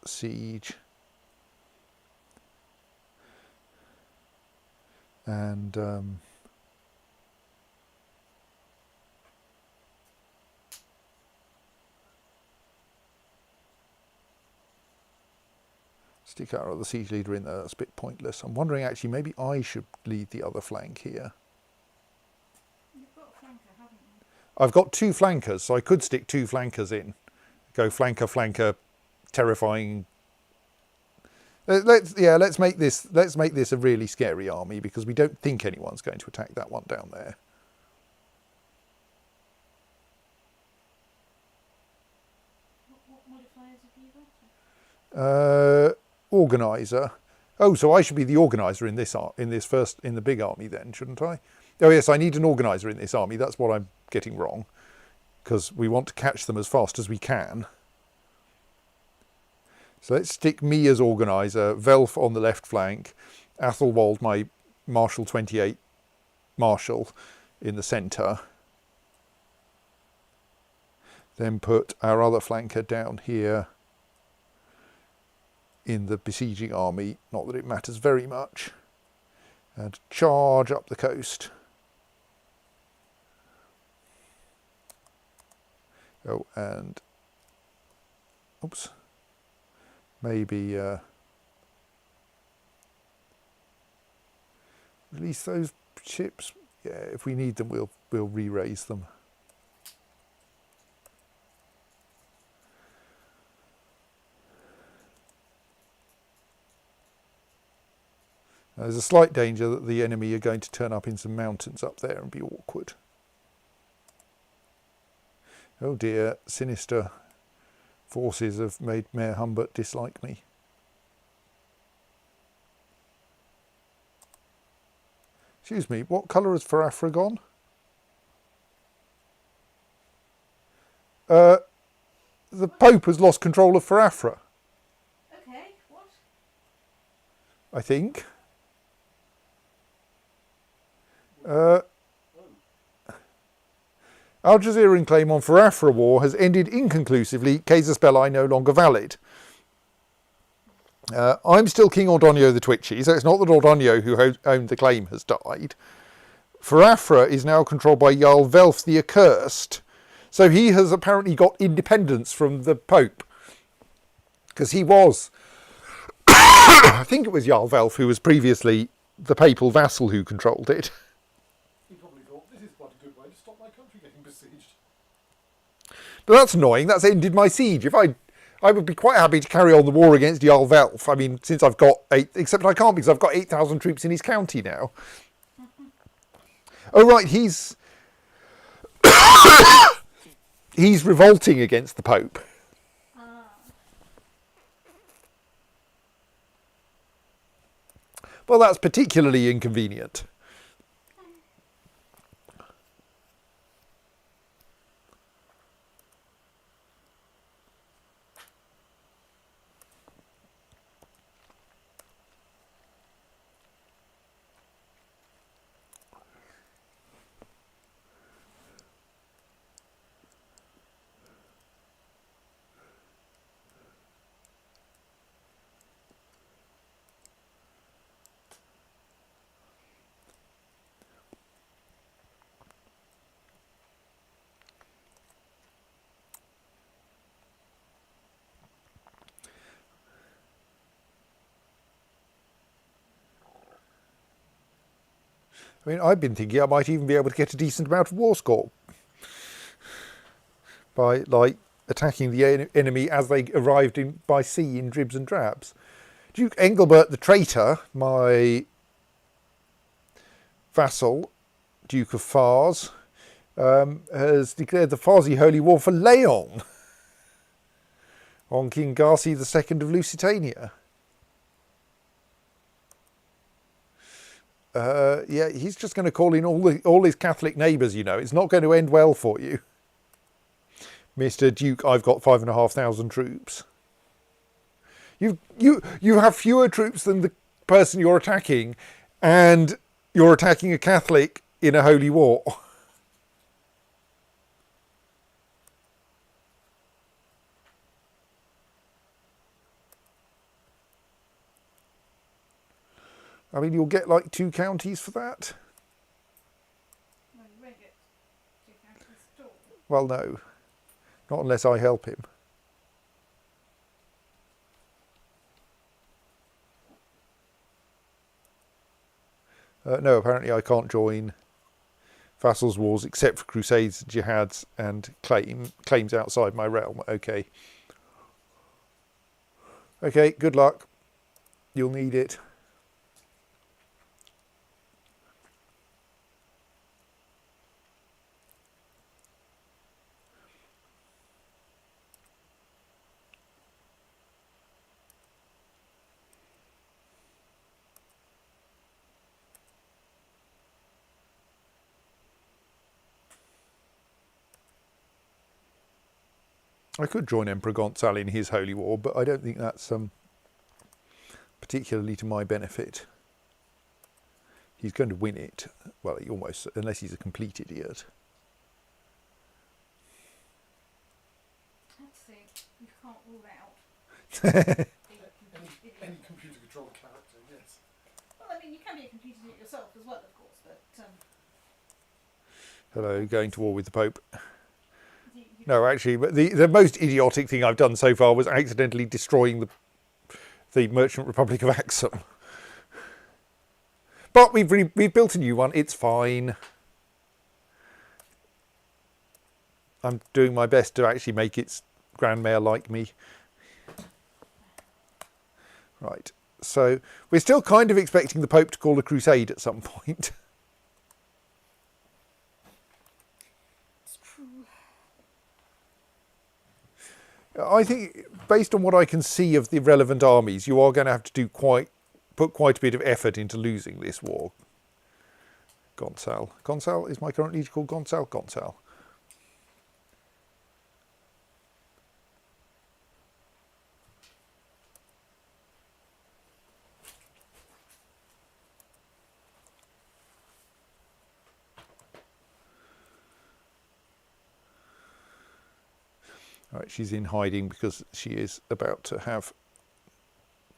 siege. And... stick our other siege leader in there. That's a bit pointless. I'm wondering actually maybe I should lead the other flank here. You've got a flanker, haven't you? I've got two flankers, so I could stick two flankers in. Go flanker, flanker, terrifying. Let's make this a really scary army, because we don't think anyone's going to attack that one down there. What modifiers have you got? Organizer. Oh, so I should be the organizer in the big army then, shouldn't I? Oh yes, I need an organizer in this army. That's what I'm getting wrong, because we want to catch them as fast as we can. So let's stick me as organizer, Velf on the left flank, Athelwald, my Marshal 28 Marshal, in the centre. Then put our other flanker down here in the besieging army, not that it matters very much, and charge up the coast. Oh, and oops, maybe release those ships. Yeah, if we need them, we'll re-raise them. There's a slight danger that the enemy are going to turn up in some mountains up there and be awkward. Oh dear, sinister forces have made Mayor Humbert dislike me. Excuse me, what colour is Farafra gone? The Pope has lost control of Farafra, Okay, what? I think. Al Jazeeran claim on Farafra war has ended inconclusively, casus belli no longer valid. I'm still King Ordonio the Twitchy, so it's not that Ordonio, who owned the claim, has died. Farafra is now controlled by Jarl Velf the Accursed, so he has apparently got independence from the Pope. Because he was, I think it was Jarl Velf who was previously the papal vassal who controlled it. He probably thought, this is quite a good way to stop my country getting besieged. But that's annoying. That's ended my siege. If I would be quite happy to carry on the war against Jarl Velf. I mean, since I've got 8... Except I can't because I've got 8,000 troops in his county now. Oh, right, he's... he's revolting against the Pope. Well, that's particularly inconvenient. I mean, I've been thinking I might even be able to get a decent amount of war score by, like, attacking the enemy as they arrived by sea in dribs and drabs. Duke Engelbert the Traitor, my vassal, Duke of Fars, has declared the Farsi Holy War for Leon on King Garci II of Lusitania. Yeah, he's just going to call in all his Catholic neighbours, you know. It's not going to end well for you. Mr. Duke, I've got 5,500 troops. You have fewer troops than the person you're attacking, and you're attacking a Catholic in a holy war. I mean, you'll get like 2 counties for that. Well, you won't get 2 counties at all. Well, no. Not unless I help him. No, apparently I can't join vassals' wars except for crusades, jihads and claims outside my realm. Okay. Okay, good luck. You'll need it. I could join Emperor Gonzal in his holy war, but I don't think that's particularly to my benefit. He's going to win it. Well, he almost, unless he's a complete idiot. Let's see. You can't rule out. Any computer-controlled character, yes. Well, I mean, you can be a computer idiot yourself as well, of course, but... Hello, going to war with the Pope. You No, actually, but the most idiotic thing I've done so far was accidentally destroying the Merchant Republic of Axum. But we've built a new one. It's fine. I'm doing my best to actually make its Grand Mayor like me. Right. So we're still kind of expecting the Pope to call a crusade at some point. It's true. I think, based on what I can see of the relevant armies, you are going to have to do put quite a bit of effort into losing this war. Gonzal. Gonzal is my current leader called Gonzal? Gonzal. Right, she's in hiding because she is about to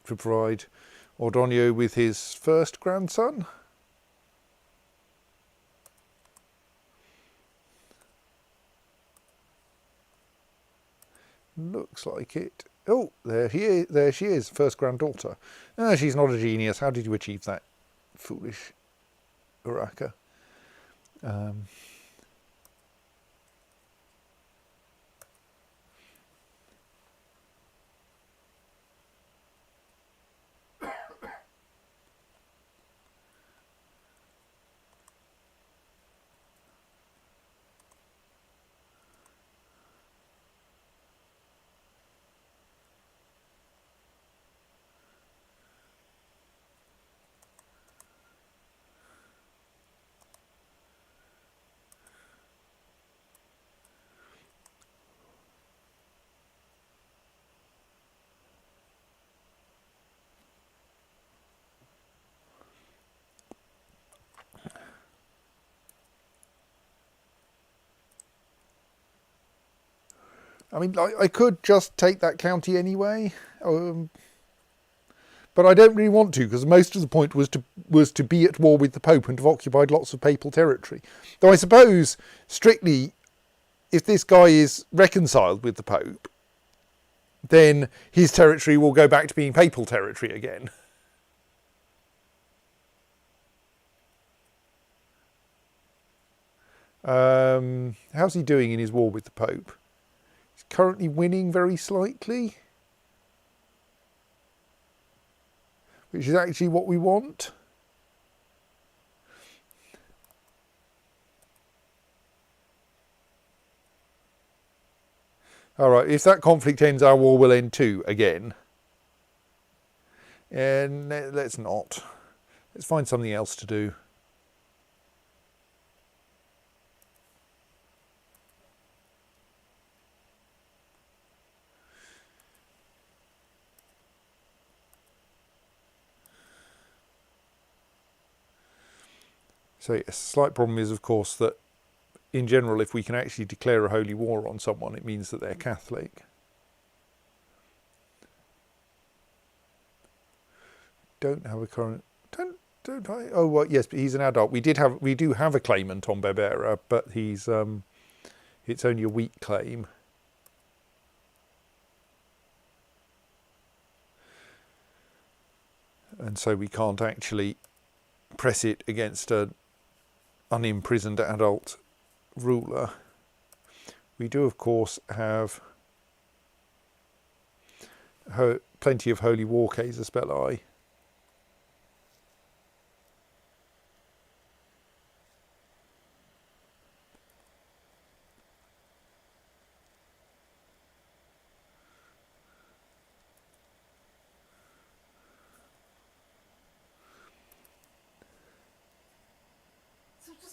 provide Ordonio with his first grandson. Looks like it. Oh, there she is, first granddaughter. Ah, she's not a genius. How did you achieve that foolish Uraka. I mean, I could just take that county anyway, but I don't really want to, because most of the point was to be at war with the Pope and have occupied lots of papal territory. Though I suppose, strictly, if this guy is reconciled with the Pope, then his territory will go back to being papal territory again. How's he doing in his war with the Pope? He's currently winning very slightly, which is actually what we want. All right, if that conflict ends, our war will end too, again. And let's not. Let's find something else to do. So yes, the slight problem is, of course, that in general, if we can actually declare a holy war on someone, it means that they're Catholic. Don't have a current. Don't I? Oh, well, yes, but he's an adult. We do have a claimant on Berbera, but he's it's only a weak claim. And so we can't actually press it against an unimprisoned adult ruler. We do, of course, have plenty of holy war cases belli.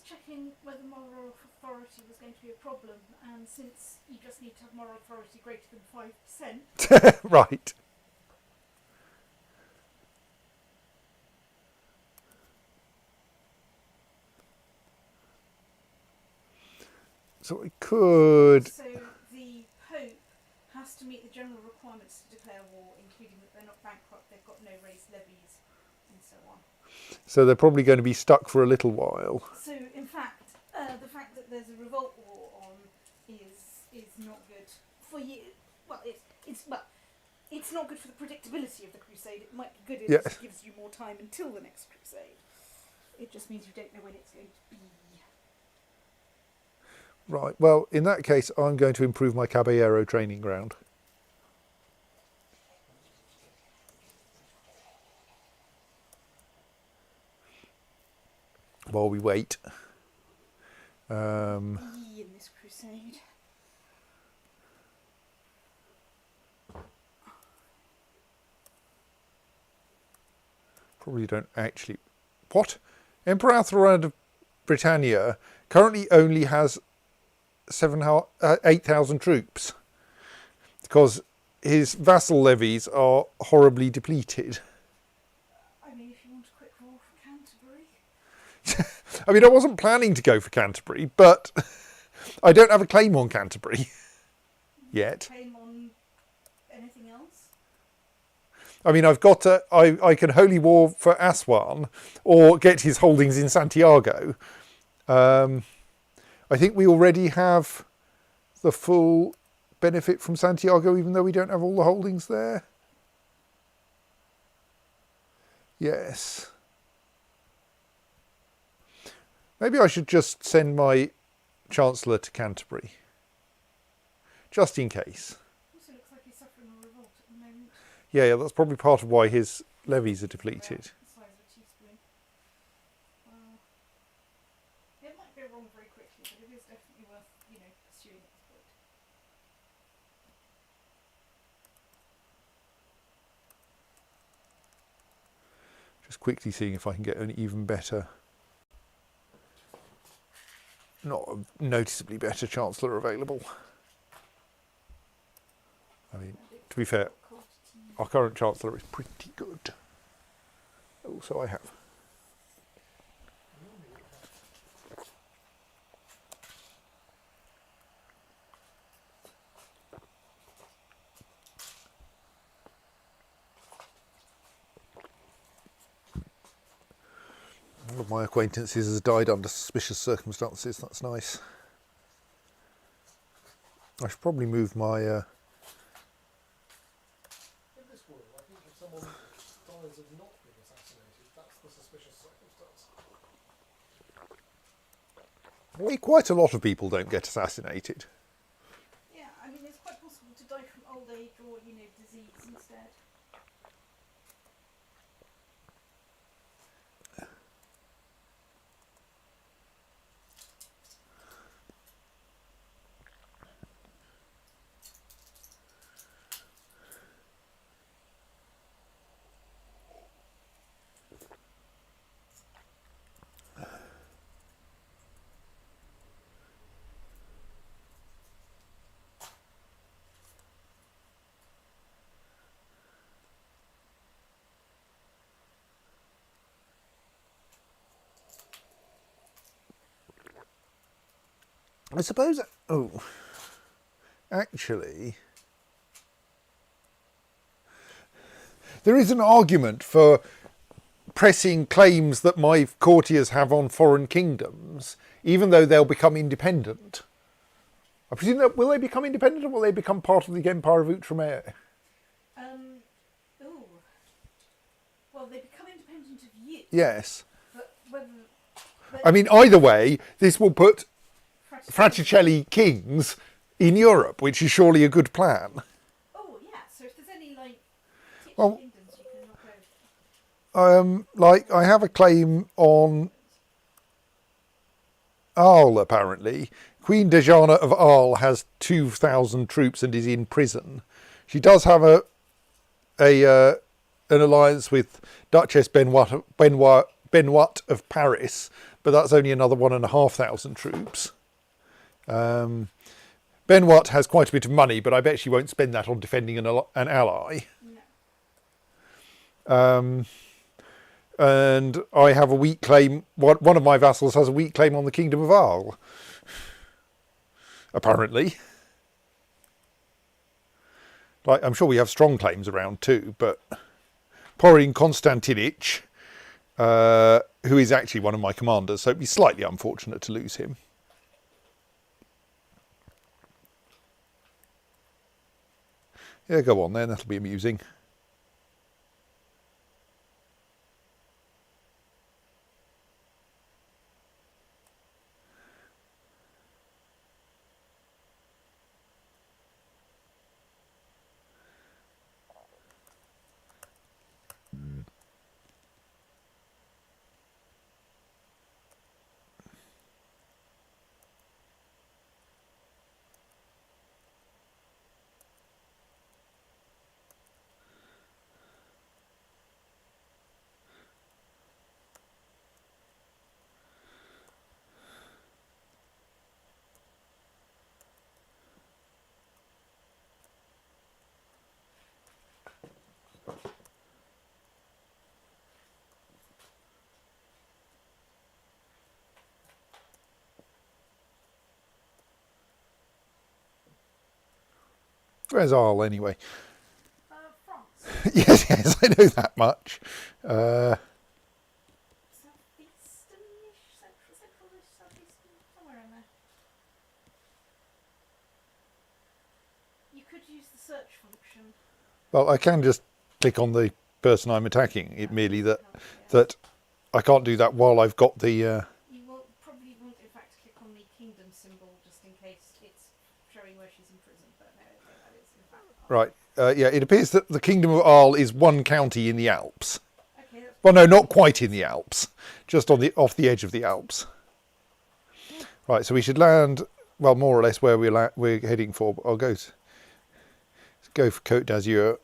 Checking whether moral authority was going to be a problem, and since you just need to have moral authority greater than 5%. Right. So we could. So the Pope has to meet the general requirements to declare war, including that they're not bankrupt, they've got no raised levies, and so on. So they're probably going to be stuck for a little while. So, in fact, the fact that there's a revolt war on is not good for you. Well, it's not good for the predictability of the crusade. It might be good if it gives you more time until the next crusade. It just means you don't know when it's going to be. Right. Well, in that case, I'm going to improve my Caballero training ground. While we wait. In this crusade. Probably don't actually. What? Emperor Athelred of Britannia currently only has 8,000 troops because his vassal levies are horribly depleted. I mean, if you want a quick roll for Canterbury. I mean, I wasn't planning to go for Canterbury, but I don't have a claim on Canterbury yet. Claim on anything else? I mean, I've got I can holy war for Aswan or get his holdings in Santiago. I think we already have the full benefit from Santiago, even though we don't have all the holdings there. Yes. Maybe I should just send my Chancellor to Canterbury. Just in case. Also looks like he's suffering a revolt at the moment. Yeah, that's probably part of why his levies are depleted. The size of a teaspoon. Wow. It might go wrong very quickly, but it is definitely worth, pursuing at this point. Just quickly seeing if I can get an even better, not a noticeably better Chancellor available. I mean, to be fair, our current Chancellor is pretty good. Oh, so I have. One of my acquaintances has died under suspicious circumstances. That's nice. I should probably move my... In this world, I think if someone dies of not being assassinated, that's the suspicious circumstance. Well, quite a lot of people don't get assassinated. Yeah, I mean, it's quite possible to die from old age or, disease instead. I suppose... Oh, actually... There is an argument for pressing claims that my courtiers have on foreign kingdoms, even though they'll become independent. I presume that will they become independent or will they become part of the Empire of Outremer? Ooh. Well, they become independent of you. Yes. But whether... I mean, either way, this will put Fraticelli kings in Europe, which is surely a good plan. Oh, yeah. So if there's any, titular Well, kingdoms you can knock over. I have a claim on Arles, apparently. Queen Dejana of Arles has 2,000 troops and is in prison. She does have an alliance with Duchess Benoit of Paris, but that's only another 1,500 troops. Benoit has quite a bit of money, but I bet she won't spend that on defending an ally. No. And I have a weak claim. One of my vassals has a weak claim on the Kingdom of Arles. Apparently. I'm sure we have strong claims around too, but Porin Konstantinich, who is actually one of my commanders, so it'd be slightly unfortunate to lose him. Yeah, go on then, that'll be amusing. Where's Arles anyway? France. yes, I know that much. Southeastern-ish, central-ish, southeastern, somewhere in there. You could use the search function. Well, I can just click on the person I'm attacking. It merely that I can't do that while I've got the... You will Right. Yeah, it appears that the Kingdom of Arles is one county in the Alps. Okay, that's Well, no, not quite in the Alps. Just on the off the edge of the Alps. Right. So we should land, well, more or less where we're heading for. But I'll go for Côte d'Azur.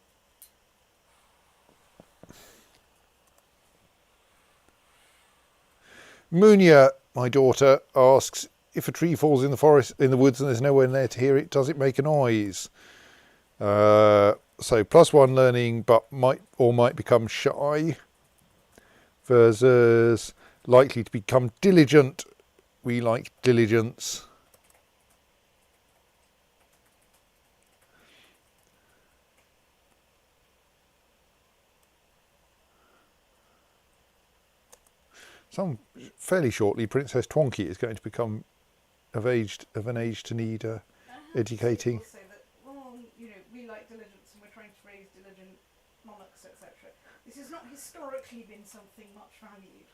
Munia, my daughter, asks, if a tree falls in the forest, in the woods, and there's nowhere there to hear it, does it make a noise? So +1 learning, but might become shy. Versus likely to become diligent. We like diligence. Fairly shortly, Princess Twonky is going to become of an age to need educating. Also that, well, you know, we like diligence and we're trying to raise diligent monarchs, etc. This has not historically been something much valued.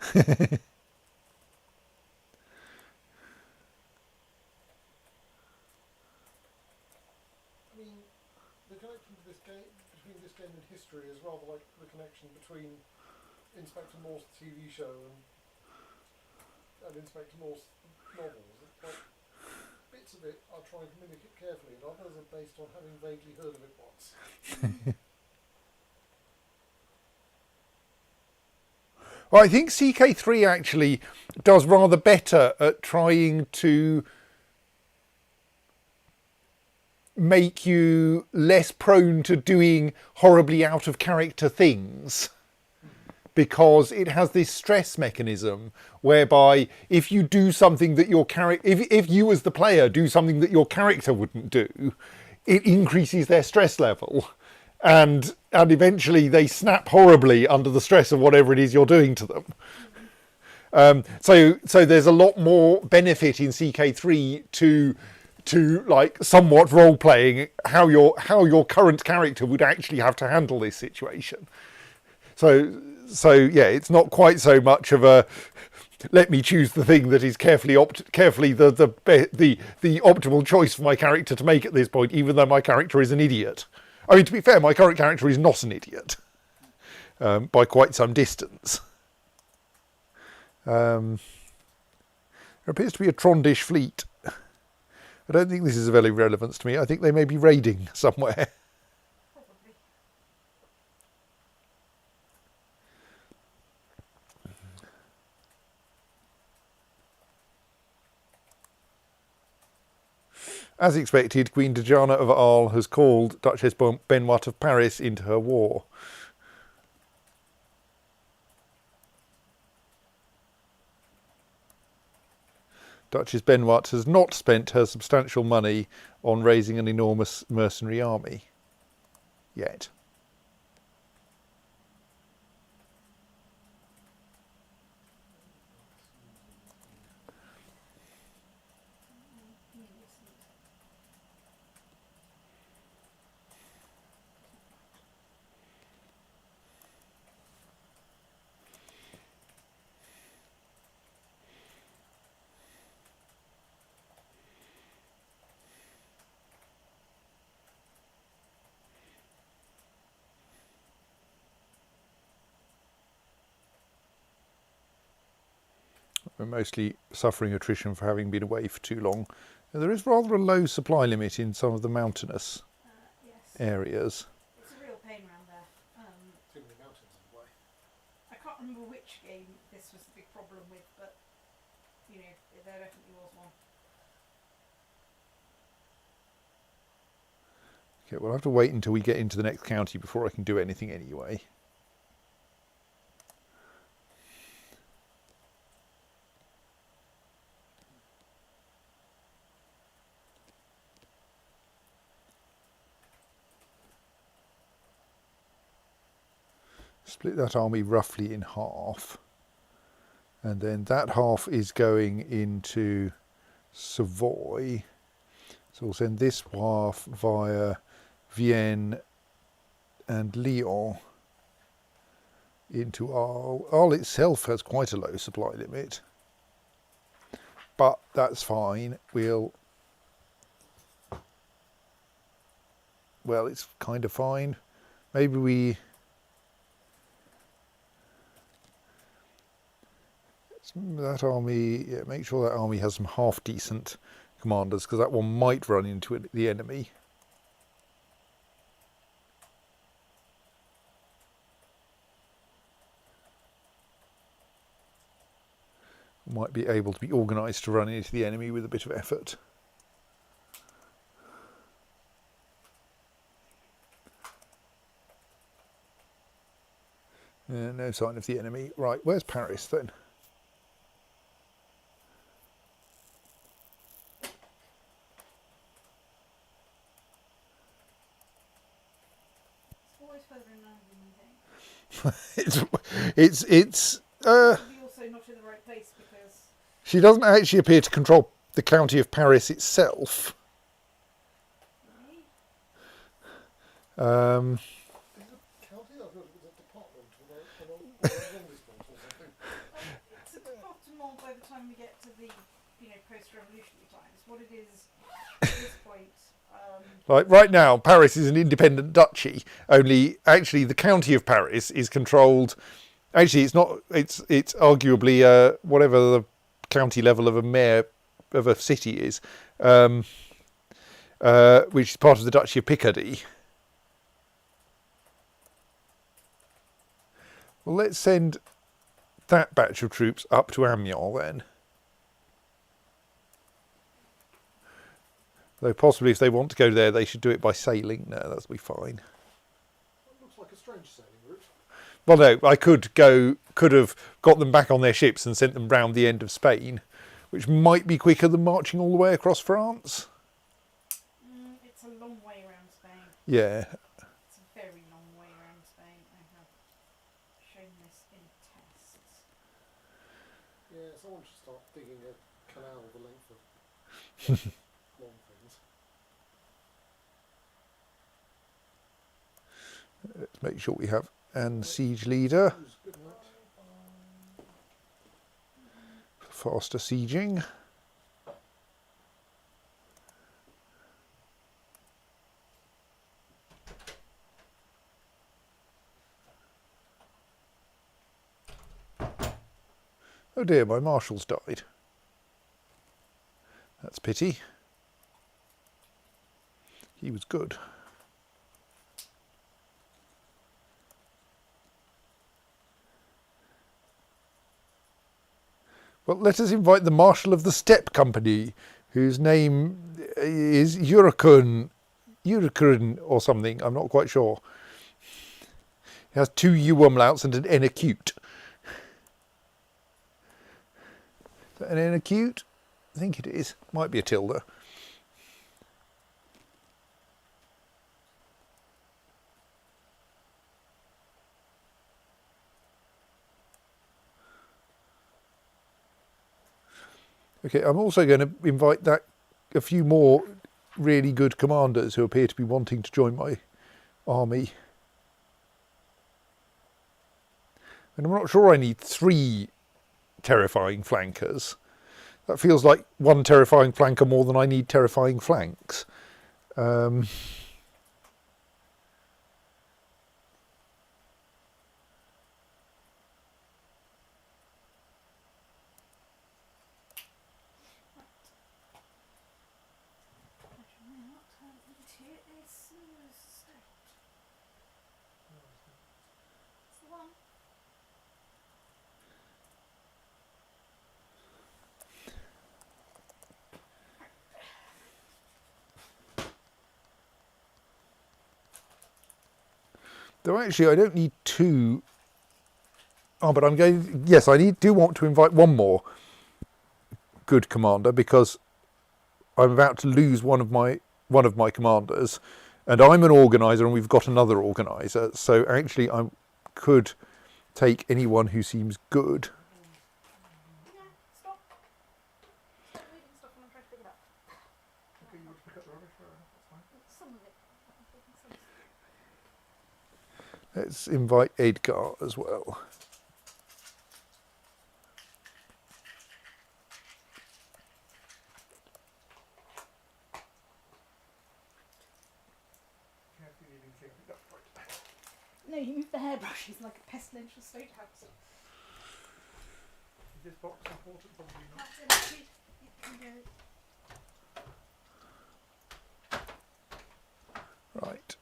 I mean, the connection to this game, between this game and history is rather like the connection between Inspector Morse TV show and Inspector Morse novels. It's like, bits of it are trying to mimic it carefully, and others are based on having vaguely heard of it once. Well, I think CK3 actually does rather better at trying to make you less prone to doing horribly out of character things, because it has this stress mechanism whereby if you do something that your character, if you as the player do something that your character wouldn't do, it increases their stress level, and eventually they snap horribly under the stress of whatever it is you're doing to them. So there's a lot more benefit in CK3 to like somewhat role playing how your current character would actually have to handle this situation. So yeah, it's not quite so much of a let me choose the thing that is carefully the optimal choice for my character to make at this point, even though my character is an idiot. I mean, to be fair, my current character is not an idiot by quite some distance. There appears to be a Trondish fleet. I don't think this is of any relevance to me. I think they may be raiding somewhere. Probably. As expected, Queen Dejana of Arles has called Duchess Benoit of Paris into her war. Duchess Benoit has not spent her substantial money on raising an enormous mercenary army yet. We're mostly suffering attrition for having been away for too long. There is rather a low supply limit in some of the mountainous Yes. areas. It's a real pain around there. Too many mountains in the way. I can't remember which game this was the big problem with, but you know, there definitely was one. Okay, we'll have to wait until we get into the next county before I can do anything anyway. Split that army roughly in half, and then that half is going into Savoy, so we'll send this half via Vienne and Lyon into Arles. Arles itself has quite a low supply limit, but that's fine. We'll well, it's kind of fine. Maybe we... That army, yeah, make sure that army has some half decent commanders, because that one might run into the enemy. Might be able to be organised to run into the enemy with a bit of effort. No sign of the enemy. Right, where's Paris then? It's always further inland than you think. it's Probably also not in the right place because she doesn't actually appear to control the county of Paris itself. right? Is it a county? I thought it was a department or an arrondissement or something. It's a department by the time we get to the post-revolutionary times. What it is at this point. Like right now, Paris is an independent duchy. Only actually, the county of Paris is controlled. Actually, it's not. It's arguably whatever the county level of a mayor of a city is, which is part of the Duchy of Picardy. Well, let's send that batch of troops up to Amiens then. Though possibly if they want to go there, they should do it by sailing. No, that'll be fine. That looks like a strange sailing route. Well, no, I could have got them back on their ships and sent them round the end of Spain, which might be quicker than marching all the way across France. It's a long way around Spain. Yeah. It's a very long way around Spain. I have shown this in tests. Yeah, someone should start digging a canal the length of long things. Let's make sure we have an siege leader Who's good at that? for faster sieging. Oh dear, my marshal's died. That's a pity. He was good. Well, let us invite the Marshal of the Steppe Company, whose name is Urikun or something, I'm not quite sure. He has 2 U umlauts and an N acute. Is that an N acute? I think it is. Might be a tilde. Okay, I'm also going to invite a few more really good commanders who appear to be wanting to join my army. And I'm not sure I need 3 terrifying flankers. That feels like 1 terrifying flanker more than I need terrifying flanks. Though actually I don't need 2. Oh, but I'm going... Yes, I do want to invite 1 more good commander, because I'm about to lose one of my commanders, and I'm an organiser and we've got another organiser. So actually I could take anyone who seems good. Yeah, stop. Stop moving stuff when I'm trying to pick it up. Okay, you want to pick up the rubbish? That's fine. Some of it. I'm taking some. Let's invite Edgar as well. No, you move the hairbrushes like a pestilential stoathouse. Is this box important? Probably not. That's it. You can go. Right.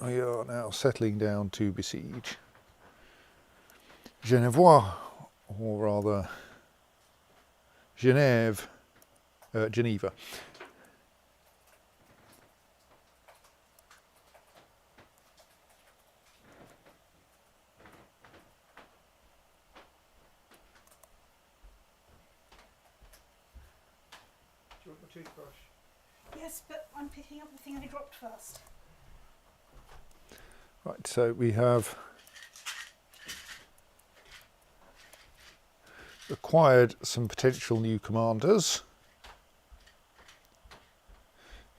We are now settling down to besiege Genevois, or rather Geneva. Do you want my toothbrush? Yes, but I'm picking up the thing I dropped first. Right, so we have acquired some potential new commanders.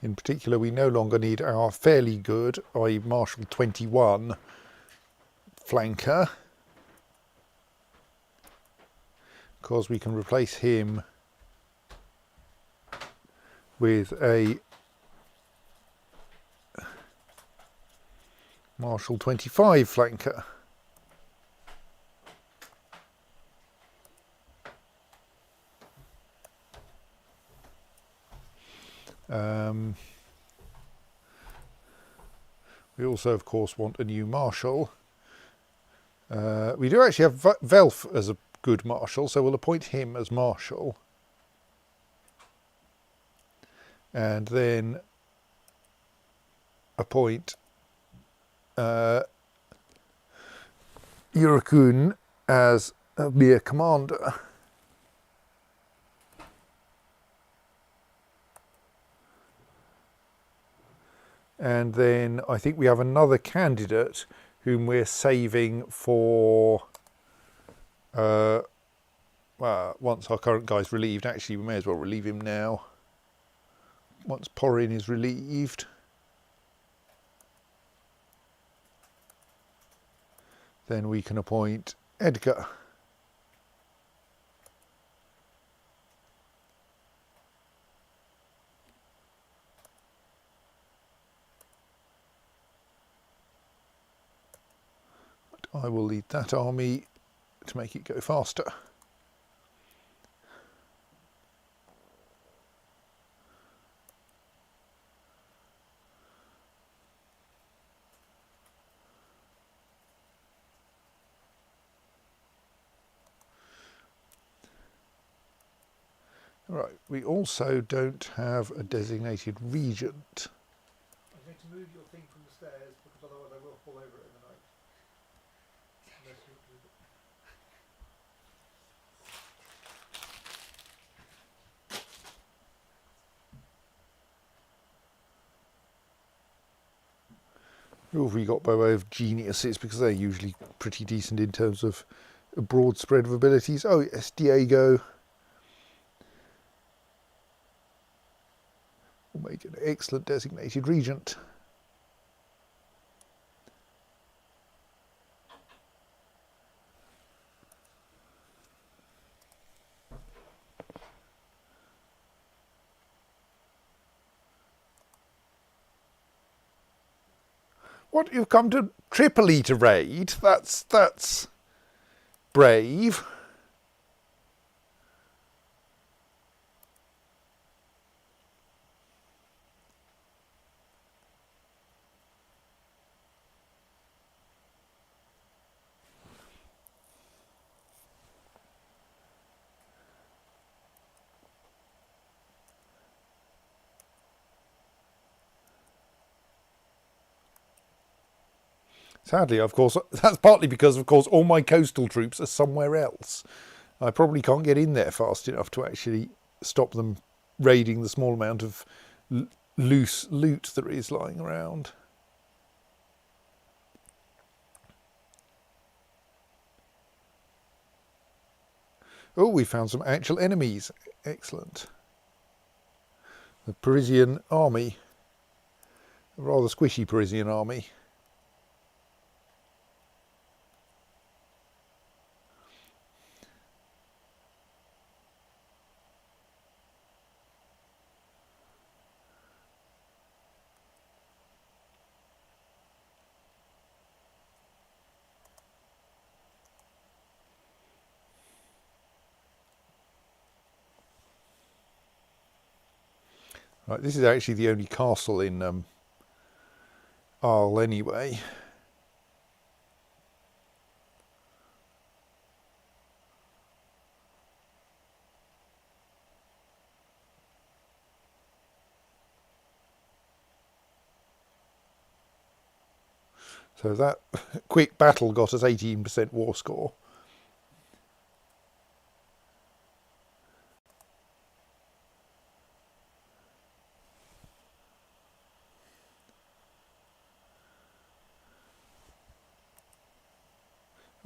In particular, we no longer need our fairly good, i.e. Marshal 21 flanker, because we can replace him with a Marshal 25 flanker. We also, of course, want a new marshal. We do actually have Velf as a good marshal, so we'll appoint him as marshal. And then appoint Yurikun as a mere commander. And then I think we have another candidate whom we're saving for once our current guy's relieved. Actually, we may as well relieve him now. Once Porin is relieved, then we can appoint Edgar. I will lead that army to make it go faster. Right, we also don't have a designated regent. I'm going to move your thing from the stairs because otherwise I will fall over it in the night. Unless you do it. Who have we got by way of geniuses? Because they're usually pretty decent in terms of a broad spread of abilities. Oh yes, Diego will make an excellent designated regent. What, you've come to Tripoli to raid? That's brave. Sadly, of course, that's partly because, of course, all my coastal troops are somewhere else. I probably can't get in there fast enough to actually stop them raiding the small amount of loose loot that is lying around. Oh, we found some actual enemies. Excellent. The Parisian army. A rather squishy Parisian army. Right, this is actually the only castle in Arles anyway. So that quick battle got us 18% war score.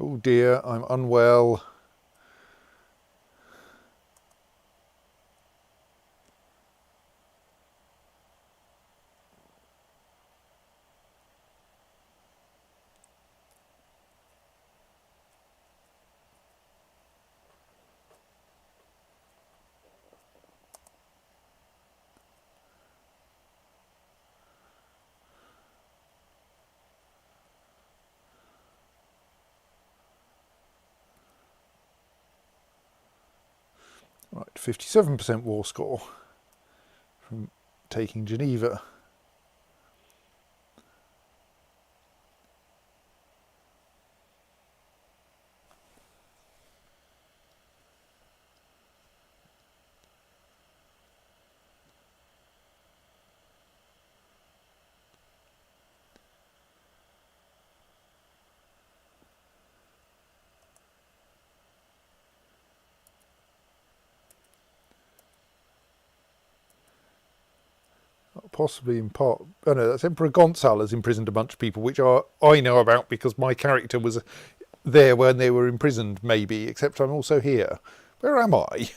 Oh dear, I'm unwell. Right, 57% war score from taking Geneva. Possibly in part, oh no, that's Emperor Gonçalo has imprisoned a bunch of people, which I know about because my character was there when they were imprisoned, maybe, except I'm also here. Where am I?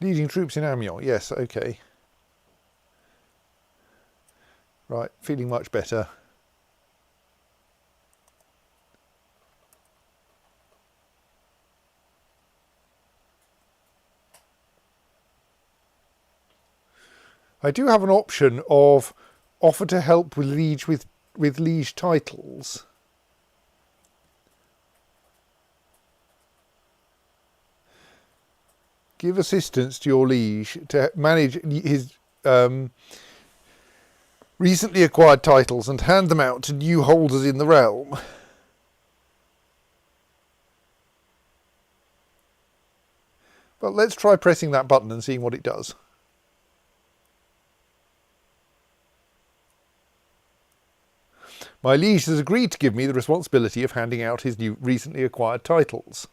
Leading troops in Amiens, yes, okay. Right, feeling much better. I do have an option of offer to help with liege titles. Give assistance to your liege to manage his recently acquired titles and hand them out to new holders in the realm. But let's try pressing that button and seeing what it does. My liege has agreed to give me the responsibility of handing out his new recently acquired titles.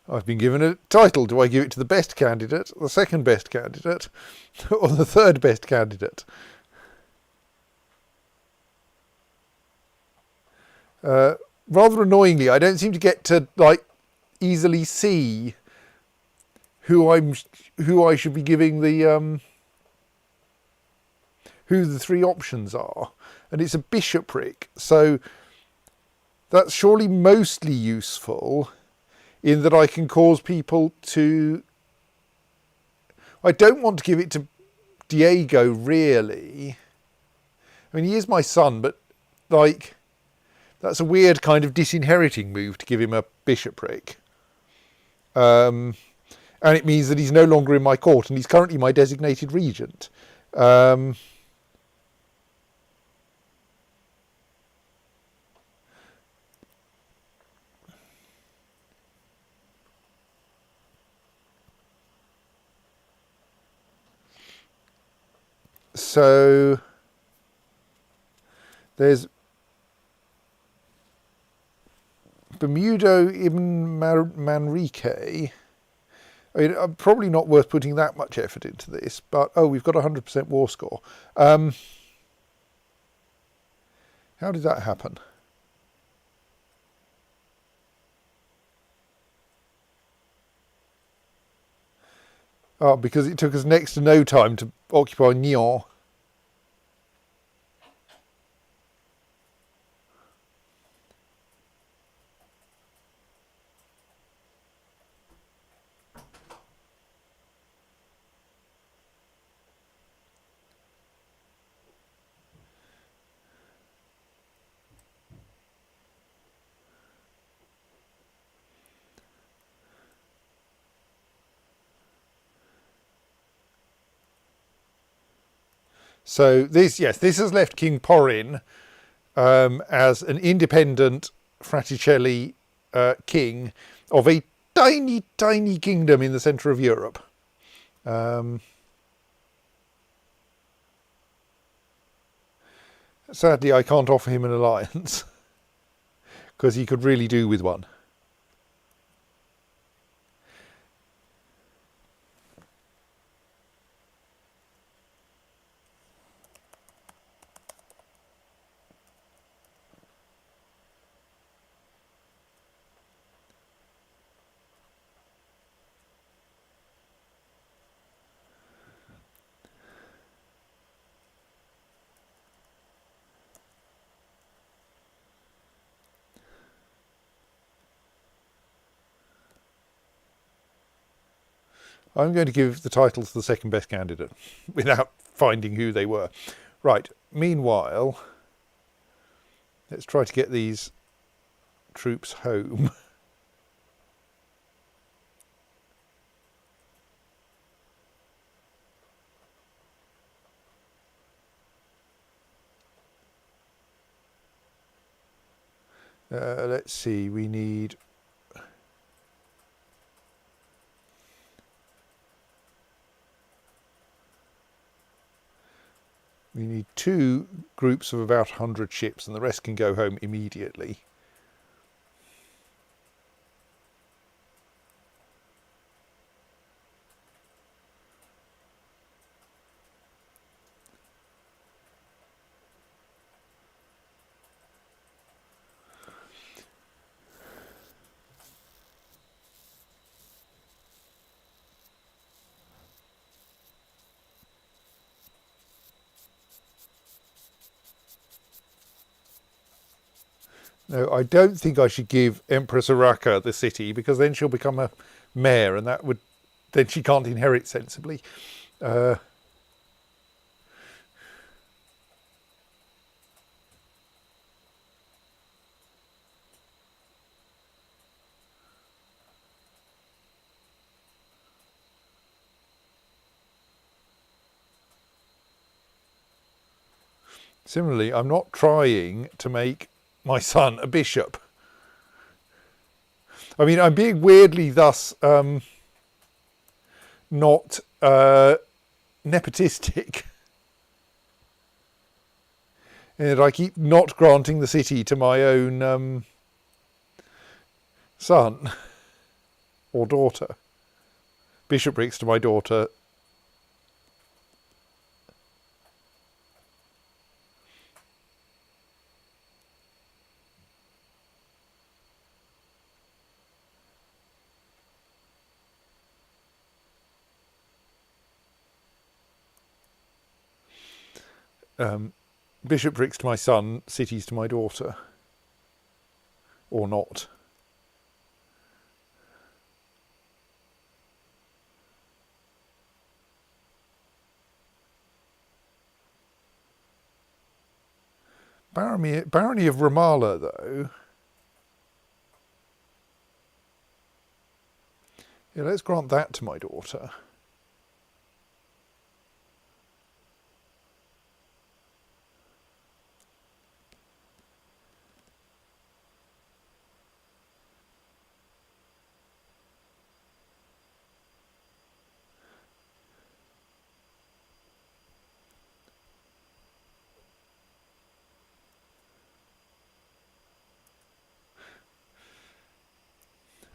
I've been given a title. Do I give it to the best candidate, the second best candidate, or the third best candidate? Rather annoyingly, I don't seem to get to easily see who I should be giving the who the three options are, and it's a bishopric, so that's surely mostly useful in that I can cause people to. I don't want to give it to Diego, really. I mean, he is my son, but that's a weird kind of disinheriting move to give him a bishopric. And it means that he's no longer in my court, and he's currently my designated regent. So there's Bermudo Ibn Manrique. I mean, probably not worth putting that much effort into this, but we've got 100% war score. How did that happen? Oh, because it took us next to no time to occupy Nyon. So this, yes, this has left King Porin as an independent Fraticelli king of a tiny, tiny kingdom in the centre of Europe. Sadly, I can't offer him an alliance because he could really do with one. I'm going to give the title to the second best candidate without finding who they were. Right, meanwhile, let's try to get these troops home. Let's see, we need two groups of about 100 ships, and the rest can go home immediately. No, I don't think I should give Empress Araka the city, because then she'll become a mayor, and then she can't inherit sensibly. Similarly, I'm not trying to make my son a bishop. I mean, I'm being weirdly thus not nepotistic. And I keep not granting the city to my own son or daughter. Bishoprics to my daughter. Bishoprics to my son, cities to my daughter. Or not. Barony of Ramallah, though. Yeah, let's grant that to my daughter.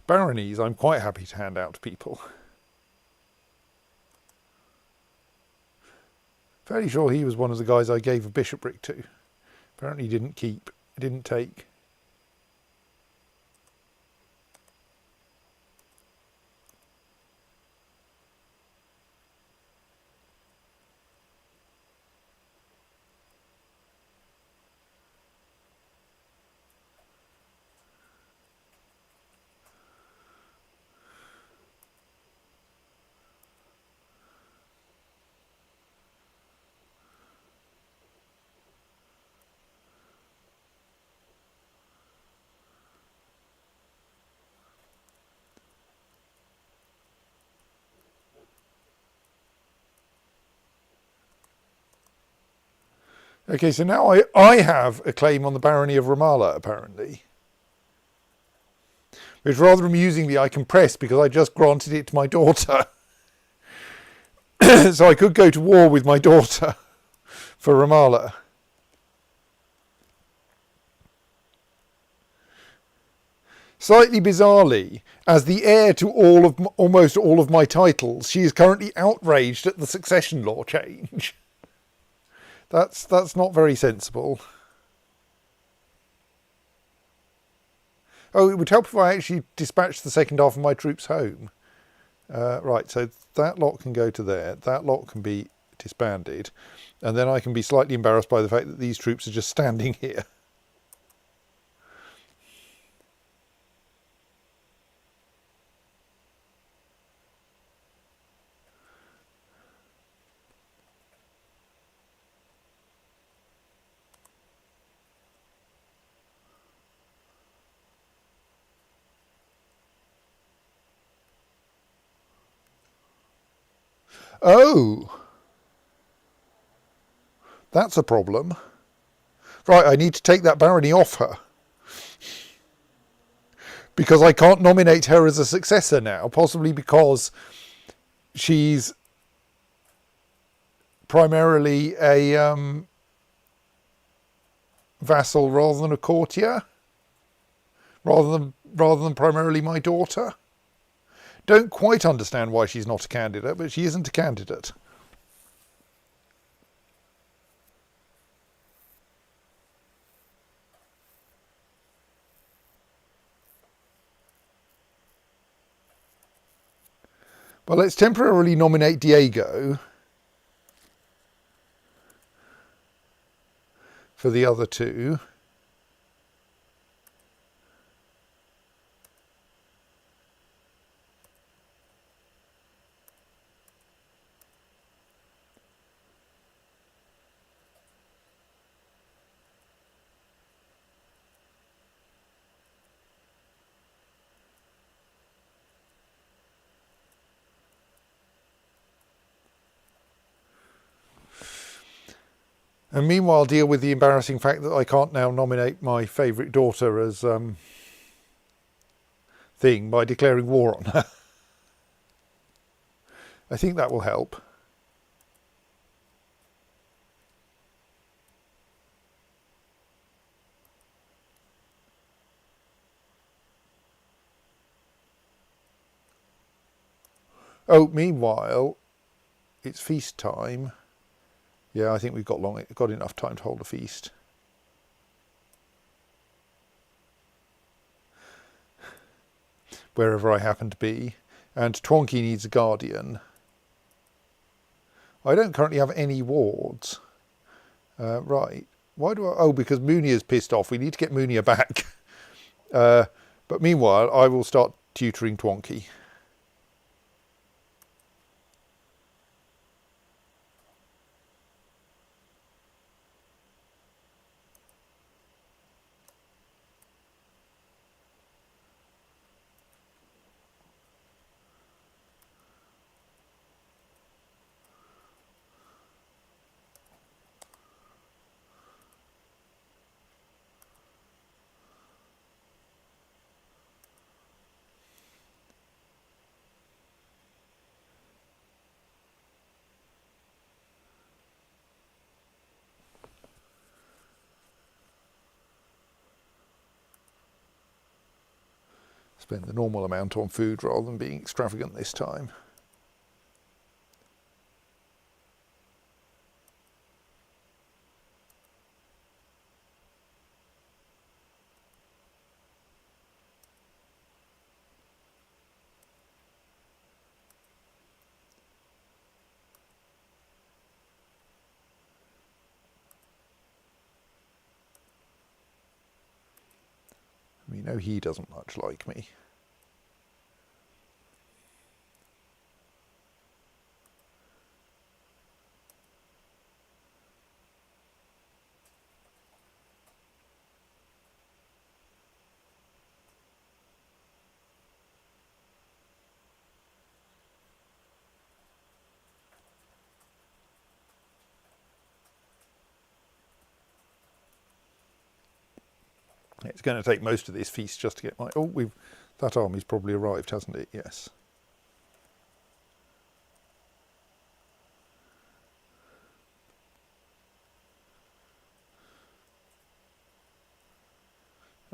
Baronies, I'm quite happy to hand out to people. Fairly sure he was one of the guys I gave a bishopric to. Apparently didn't take. Okay, so now I have a claim on the barony of Ramallah, apparently. Which rather amusingly I can press because I just granted it to my daughter. So I could go to war with my daughter for Ramallah. Slightly bizarrely, as the heir to almost all of my titles, she is currently outraged at the succession law change. That's not very sensible. Oh, it would help if I actually dispatched the second half of my troops home. Right, so that lot can go to there. That lot can be disbanded. And then I can be slightly embarrassed by the fact that these troops are just standing here. Oh, that's a problem. Right, I need to take that barony off her. Because I can't nominate her as a successor now, possibly because she's primarily a vassal rather than a courtier, rather than primarily my daughter. Don't quite understand why she's not a candidate, but she isn't a candidate. Well, let's temporarily nominate Diego for the other two. And meanwhile deal with the embarrassing fact that I can't now nominate my favourite daughter as thing by declaring war on her. I think that will help. Oh, meanwhile, it's feast time. Yeah, I think we've got enough time to hold a feast. Wherever I happen to be. And Twonky needs a guardian. I don't currently have any wards. Right. Why do I... Oh, because Munia's pissed off. We need to get Munia back. But meanwhile, I will start tutoring Twonky. Spend the normal amount on food rather than being extravagant this time. We know he doesn't much like me. It's going to take most of this feast just to get my... Oh, that army's probably arrived, hasn't it? Yes.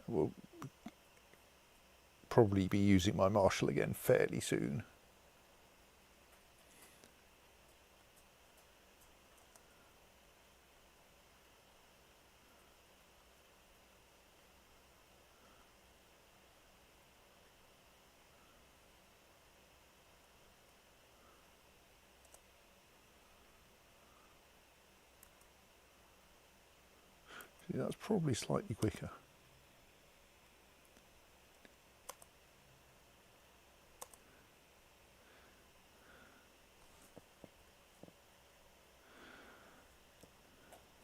We'll probably be using my marshal again fairly soon. See, that's probably slightly quicker.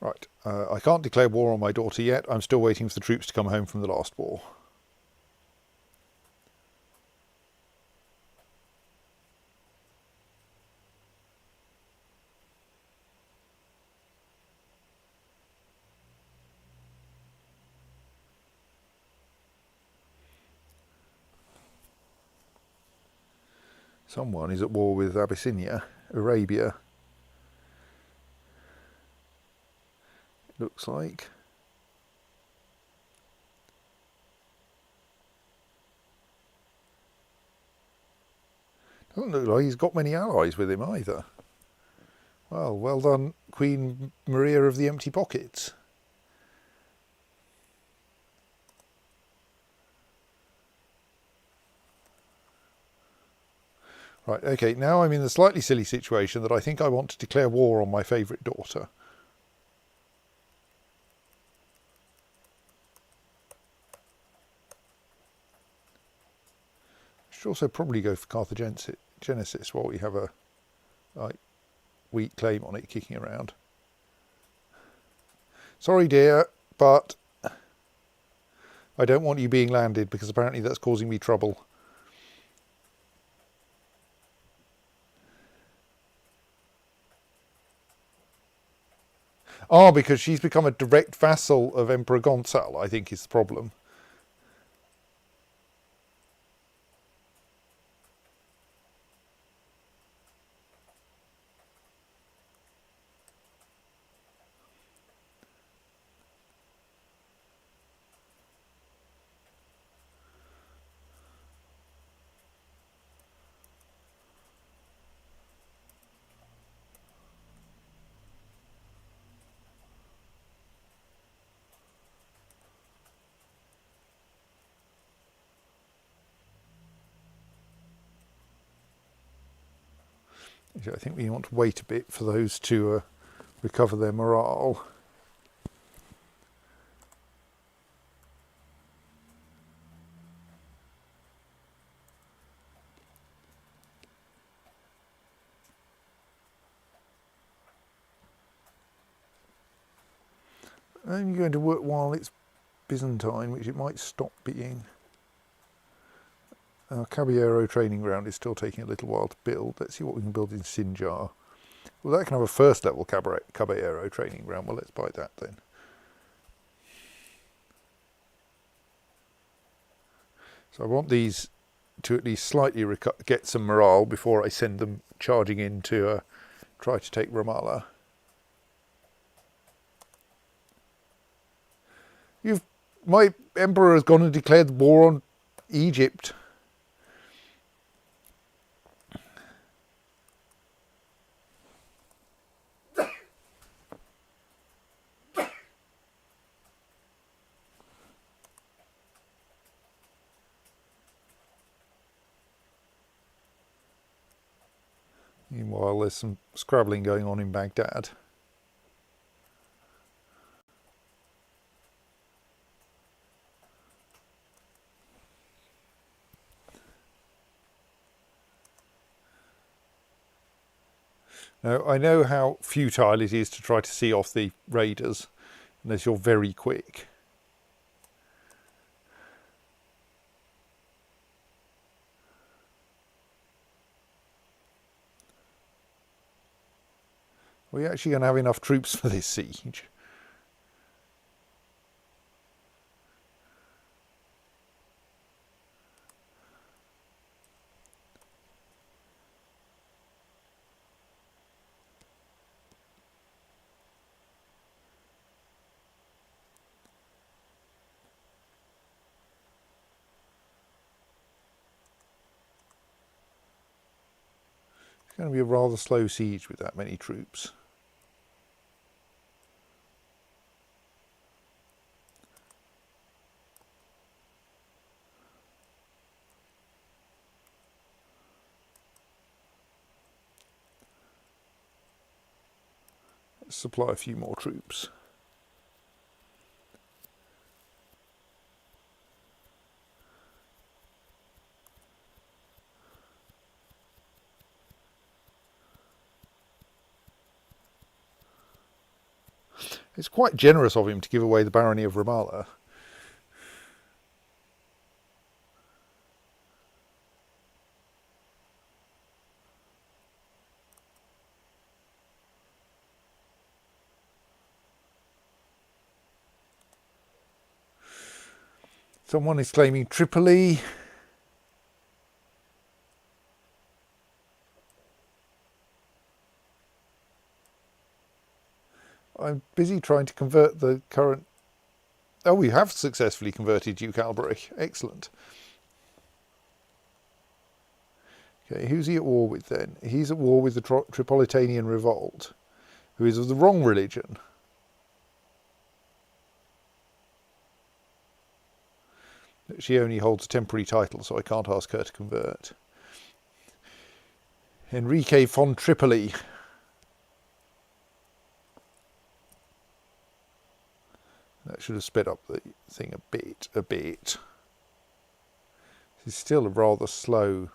Right, I can't declare war on my daughter yet. I'm still waiting for the troops to come home from the last war. Someone is at war with Abyssinia, Arabia. It looks like. Doesn't look like he's got many allies with him either. Well, well done, Queen Maria of the Empty Pockets. Right, okay, now I'm in the slightly silly situation that I think I want to declare war on my favourite daughter. Should also probably go for Carthagenesis while we have a weak claim on it kicking around. Sorry dear, but I don't want you being landed because apparently that's causing me trouble. Ah, because she's become a direct vassal of Emperor Gonçal, I think is the problem. I think we want to wait a bit for those to recover their morale. Only going to work while it's Byzantine, which it might stop being. Our Caballero training ground is still taking a little while to build. Let's see what we can build in Sinjar. Well, that can have a first level Caballero training ground. Well, let's buy that then. So I want these to at least slightly get some morale before I send them charging in to try to take Ramallah. My emperor has gone and declared war on Egypt. Meanwhile, there's some scrabbling going on in Baghdad. Now, I know how futile it is to try to see off the raiders unless you're very quick. Are we actually going to have enough troops for this siege? It's going to be a rather slow siege with that many troops. Let's supply a few more troops. It's quite generous of him to give away the barony of Ramallah. Someone is claiming Tripoli. I'm busy trying to convert the current... Oh, we have successfully converted Duke Alberic. Excellent. Okay, who's he at war with then? He's at war with the Tripolitanian Revolt, who is of the wrong religion. She only holds a temporary title, so I can't ask her to convert. Enrique von Tripoli. That should have sped up the thing a bit. She's still rather slow.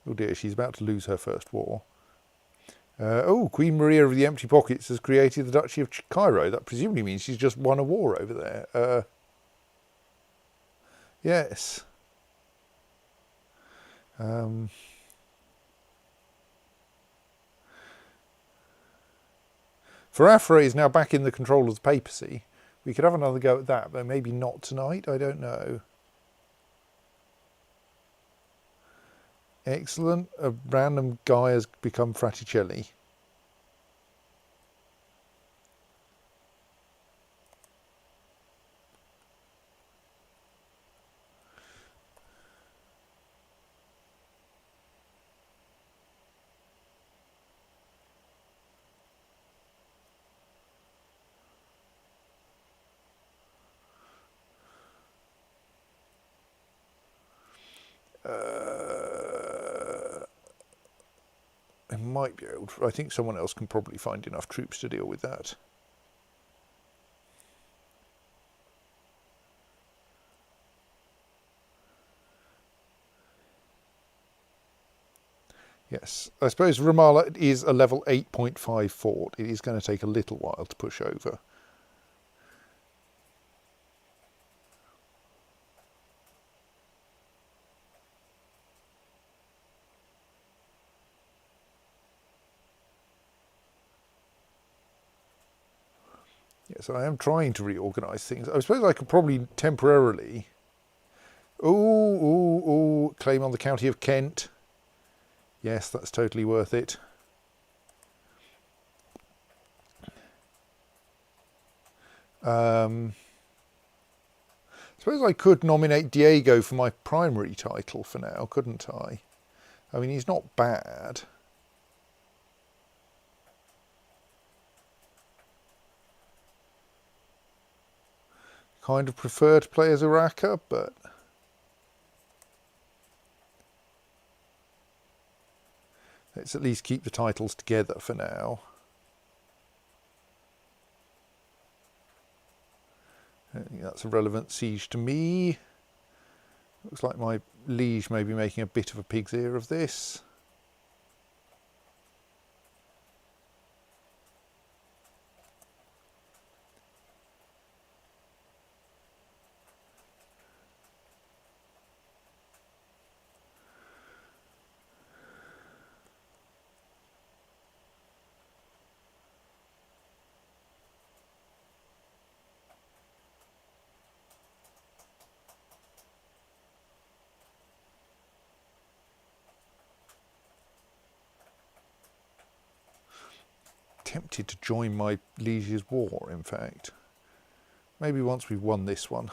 Oh dear, she's about to lose her first war. Oh, Queen Maria of the Empty Pockets has created the Duchy of Cairo. That presumably means she's just won a war over there. Yes. Farafra is now back in the control of the papacy. We could have another go at that, but maybe not tonight. I don't know. Excellent. A random guy has become Fraticelli. I might be able to. I think someone else can probably find enough troops to deal with that. Yes, I suppose Ramallah is a level 8.5 fort. It is going to take a little while to push over. Yes, I am trying to reorganise things. I suppose I could probably temporarily... Ooh, claim on the county of Kent. Yes, that's totally worth it. I suppose I could nominate Diego for my primary title for now, couldn't I? I mean, he's not bad. Kind of prefer to play as Urraca, but... let's at least keep the titles together for now. I don't think that's a relevant siege to me. Looks like my liege may be making a bit of a pig's ear of this. Tempted to join my liege's war, in fact. Maybe once we've won this one.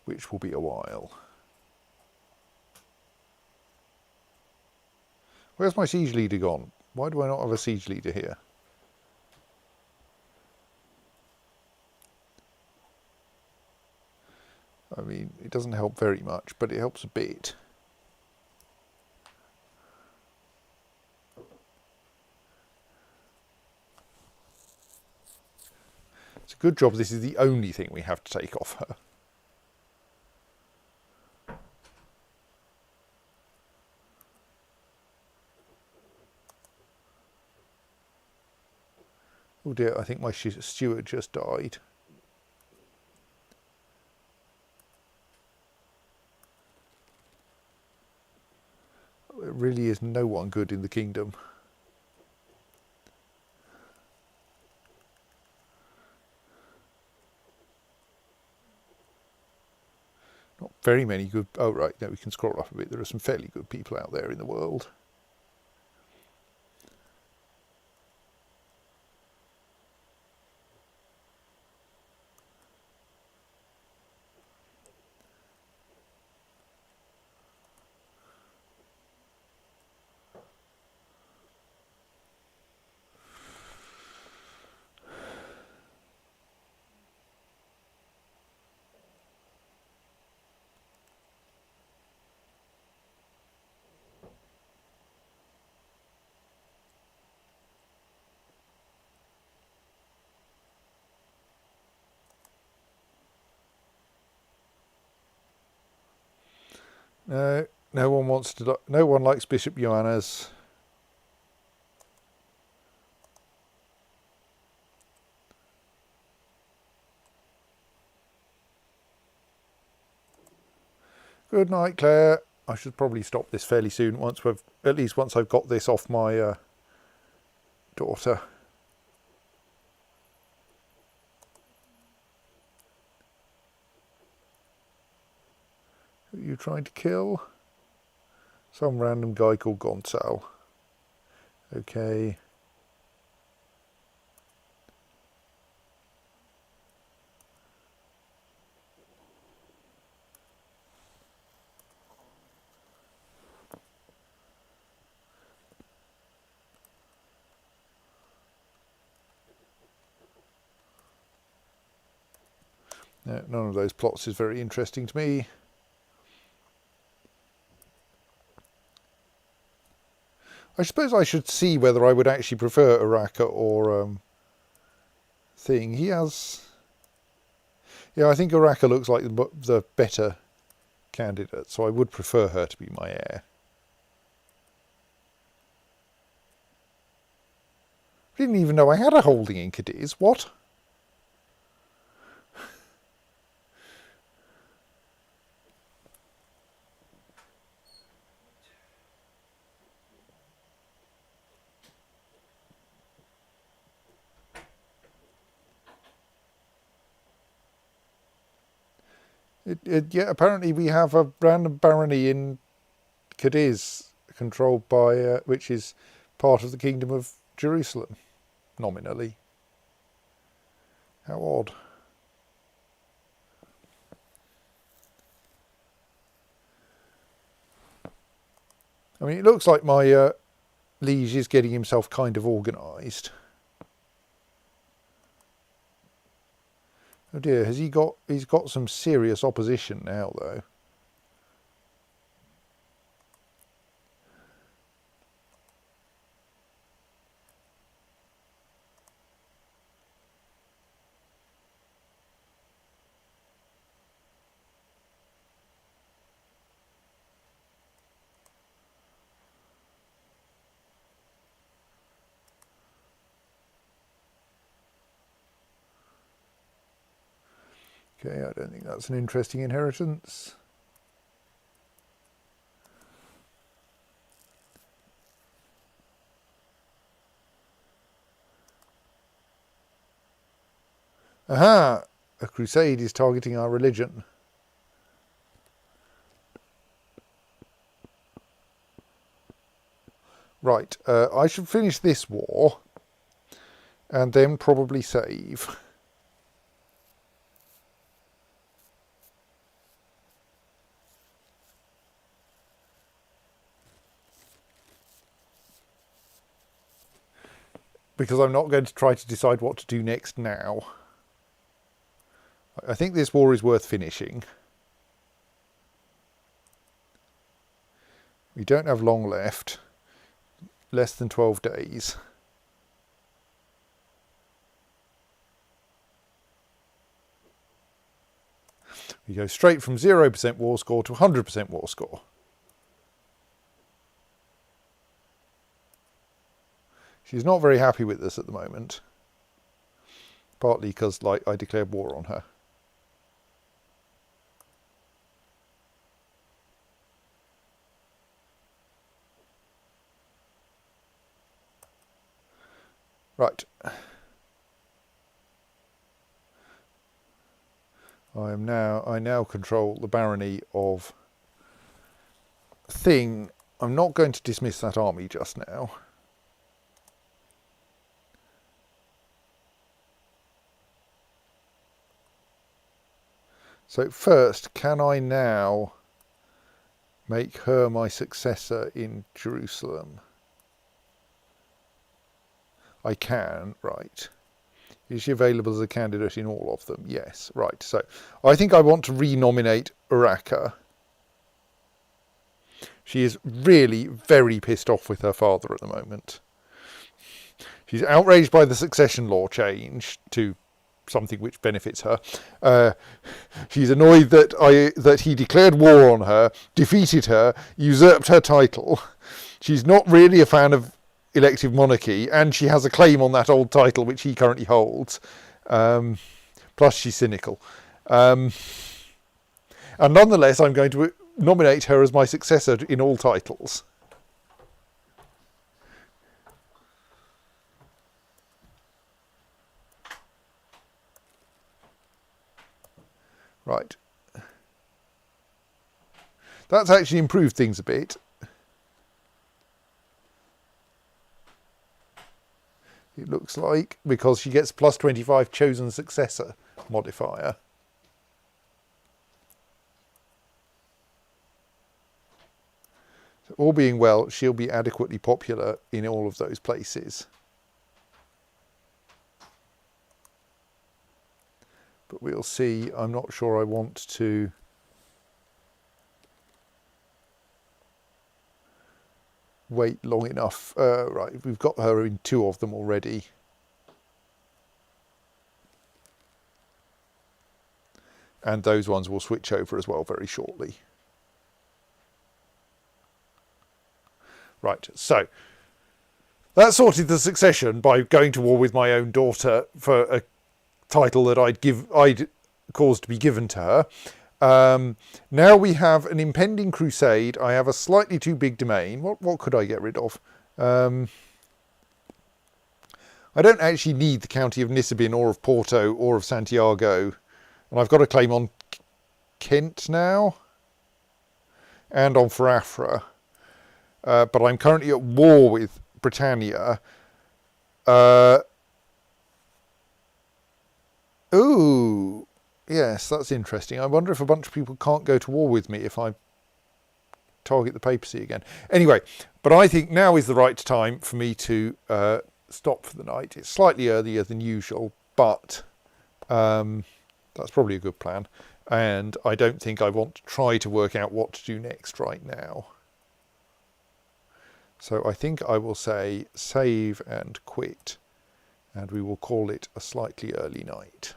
which will be a while. Where's my siege leader gone? Why do I not have a siege leader here? I mean, it doesn't help very much, but it helps a bit. It's a good job this is the only thing we have to take off her. Oh dear, I think my steward just died. There really is no one good in the kingdom. Not very many good... Oh right, no, we can scroll up a bit. There are some fairly good people out there in the world. No, no one wants to. No one likes Bishop Joanna's. Good night, Claire. I should probably stop this fairly soon. At least once I've got this off my daughter. Who are you trying to kill? Some random guy called Gonçal. Okay. No, none of those plots is very interesting to me. I suppose I should see whether I would actually prefer Araka or thing. He has... Yeah, I think Araka looks like the better candidate, so I would prefer her to be my heir. I didn't even know I had a holding in Cadiz. What? Yeah, apparently we have a random barony in Cadiz controlled by, which is part of the Kingdom of Jerusalem, nominally. How odd. I mean, it looks like my liege is getting himself kind of organised. Oh dear, he's got some serious opposition now though. Okay, I don't think that's an interesting inheritance. Aha! A crusade is targeting our religion. Right, I should finish this war and then probably save. because I'm not going to try to decide what to do next now. I think this war is worth finishing. We don't have long left, less than 12 days. We go straight from 0% war score to 100% war score. She's not very happy with this at the moment, partly because, like, I declared war on her. Right. I now control the barony of Thing. I'm not going to dismiss that army just now. So first, can I now make her my successor in Jerusalem? I can, right. Is she available as a candidate in all of them? Yes, right. So I think I want to renominate Urraca. She is really very pissed off with her father at the moment. She's outraged by the succession law change to something which benefits her. She's annoyed that he declared war on her, defeated her, usurped her title. She's not really a fan of elective monarchy, and she has a claim on that old title which he currently holds. Plus she's cynical. And nonetheless, I'm going to nominate her as my successor in all titles. Right. That's actually improved things a bit. It looks like, because she gets plus 25 chosen successor modifier. So all being well, she'll be adequately popular in all of those places. But we'll see. I'm not sure I want to wait long enough. Right, we've got her in 2 of them already. And those ones will switch over as well very shortly. Right, so that sorted the succession by going to war with my own daughter for a title that I'd caused to be given to her. Now we have an impending crusade. I have a slightly too big domain. What could I get rid of? I don't actually need the county of Nisibin or of Porto or of Santiago. And I've got a claim on Kent now and on Farafra. But I'm currently at war with Britannia. Ooh, yes, that's interesting. I wonder if a bunch of people can't go to war with me if I target the papacy again. Anyway, but I think now is the right time for me to stop for the night. It's slightly earlier than usual, but that's probably a good plan. And I don't think I want to try to work out what to do next right now. So I think I will say save and quit, and we will call it a slightly early night.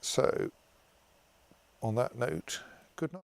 So on that note, good night.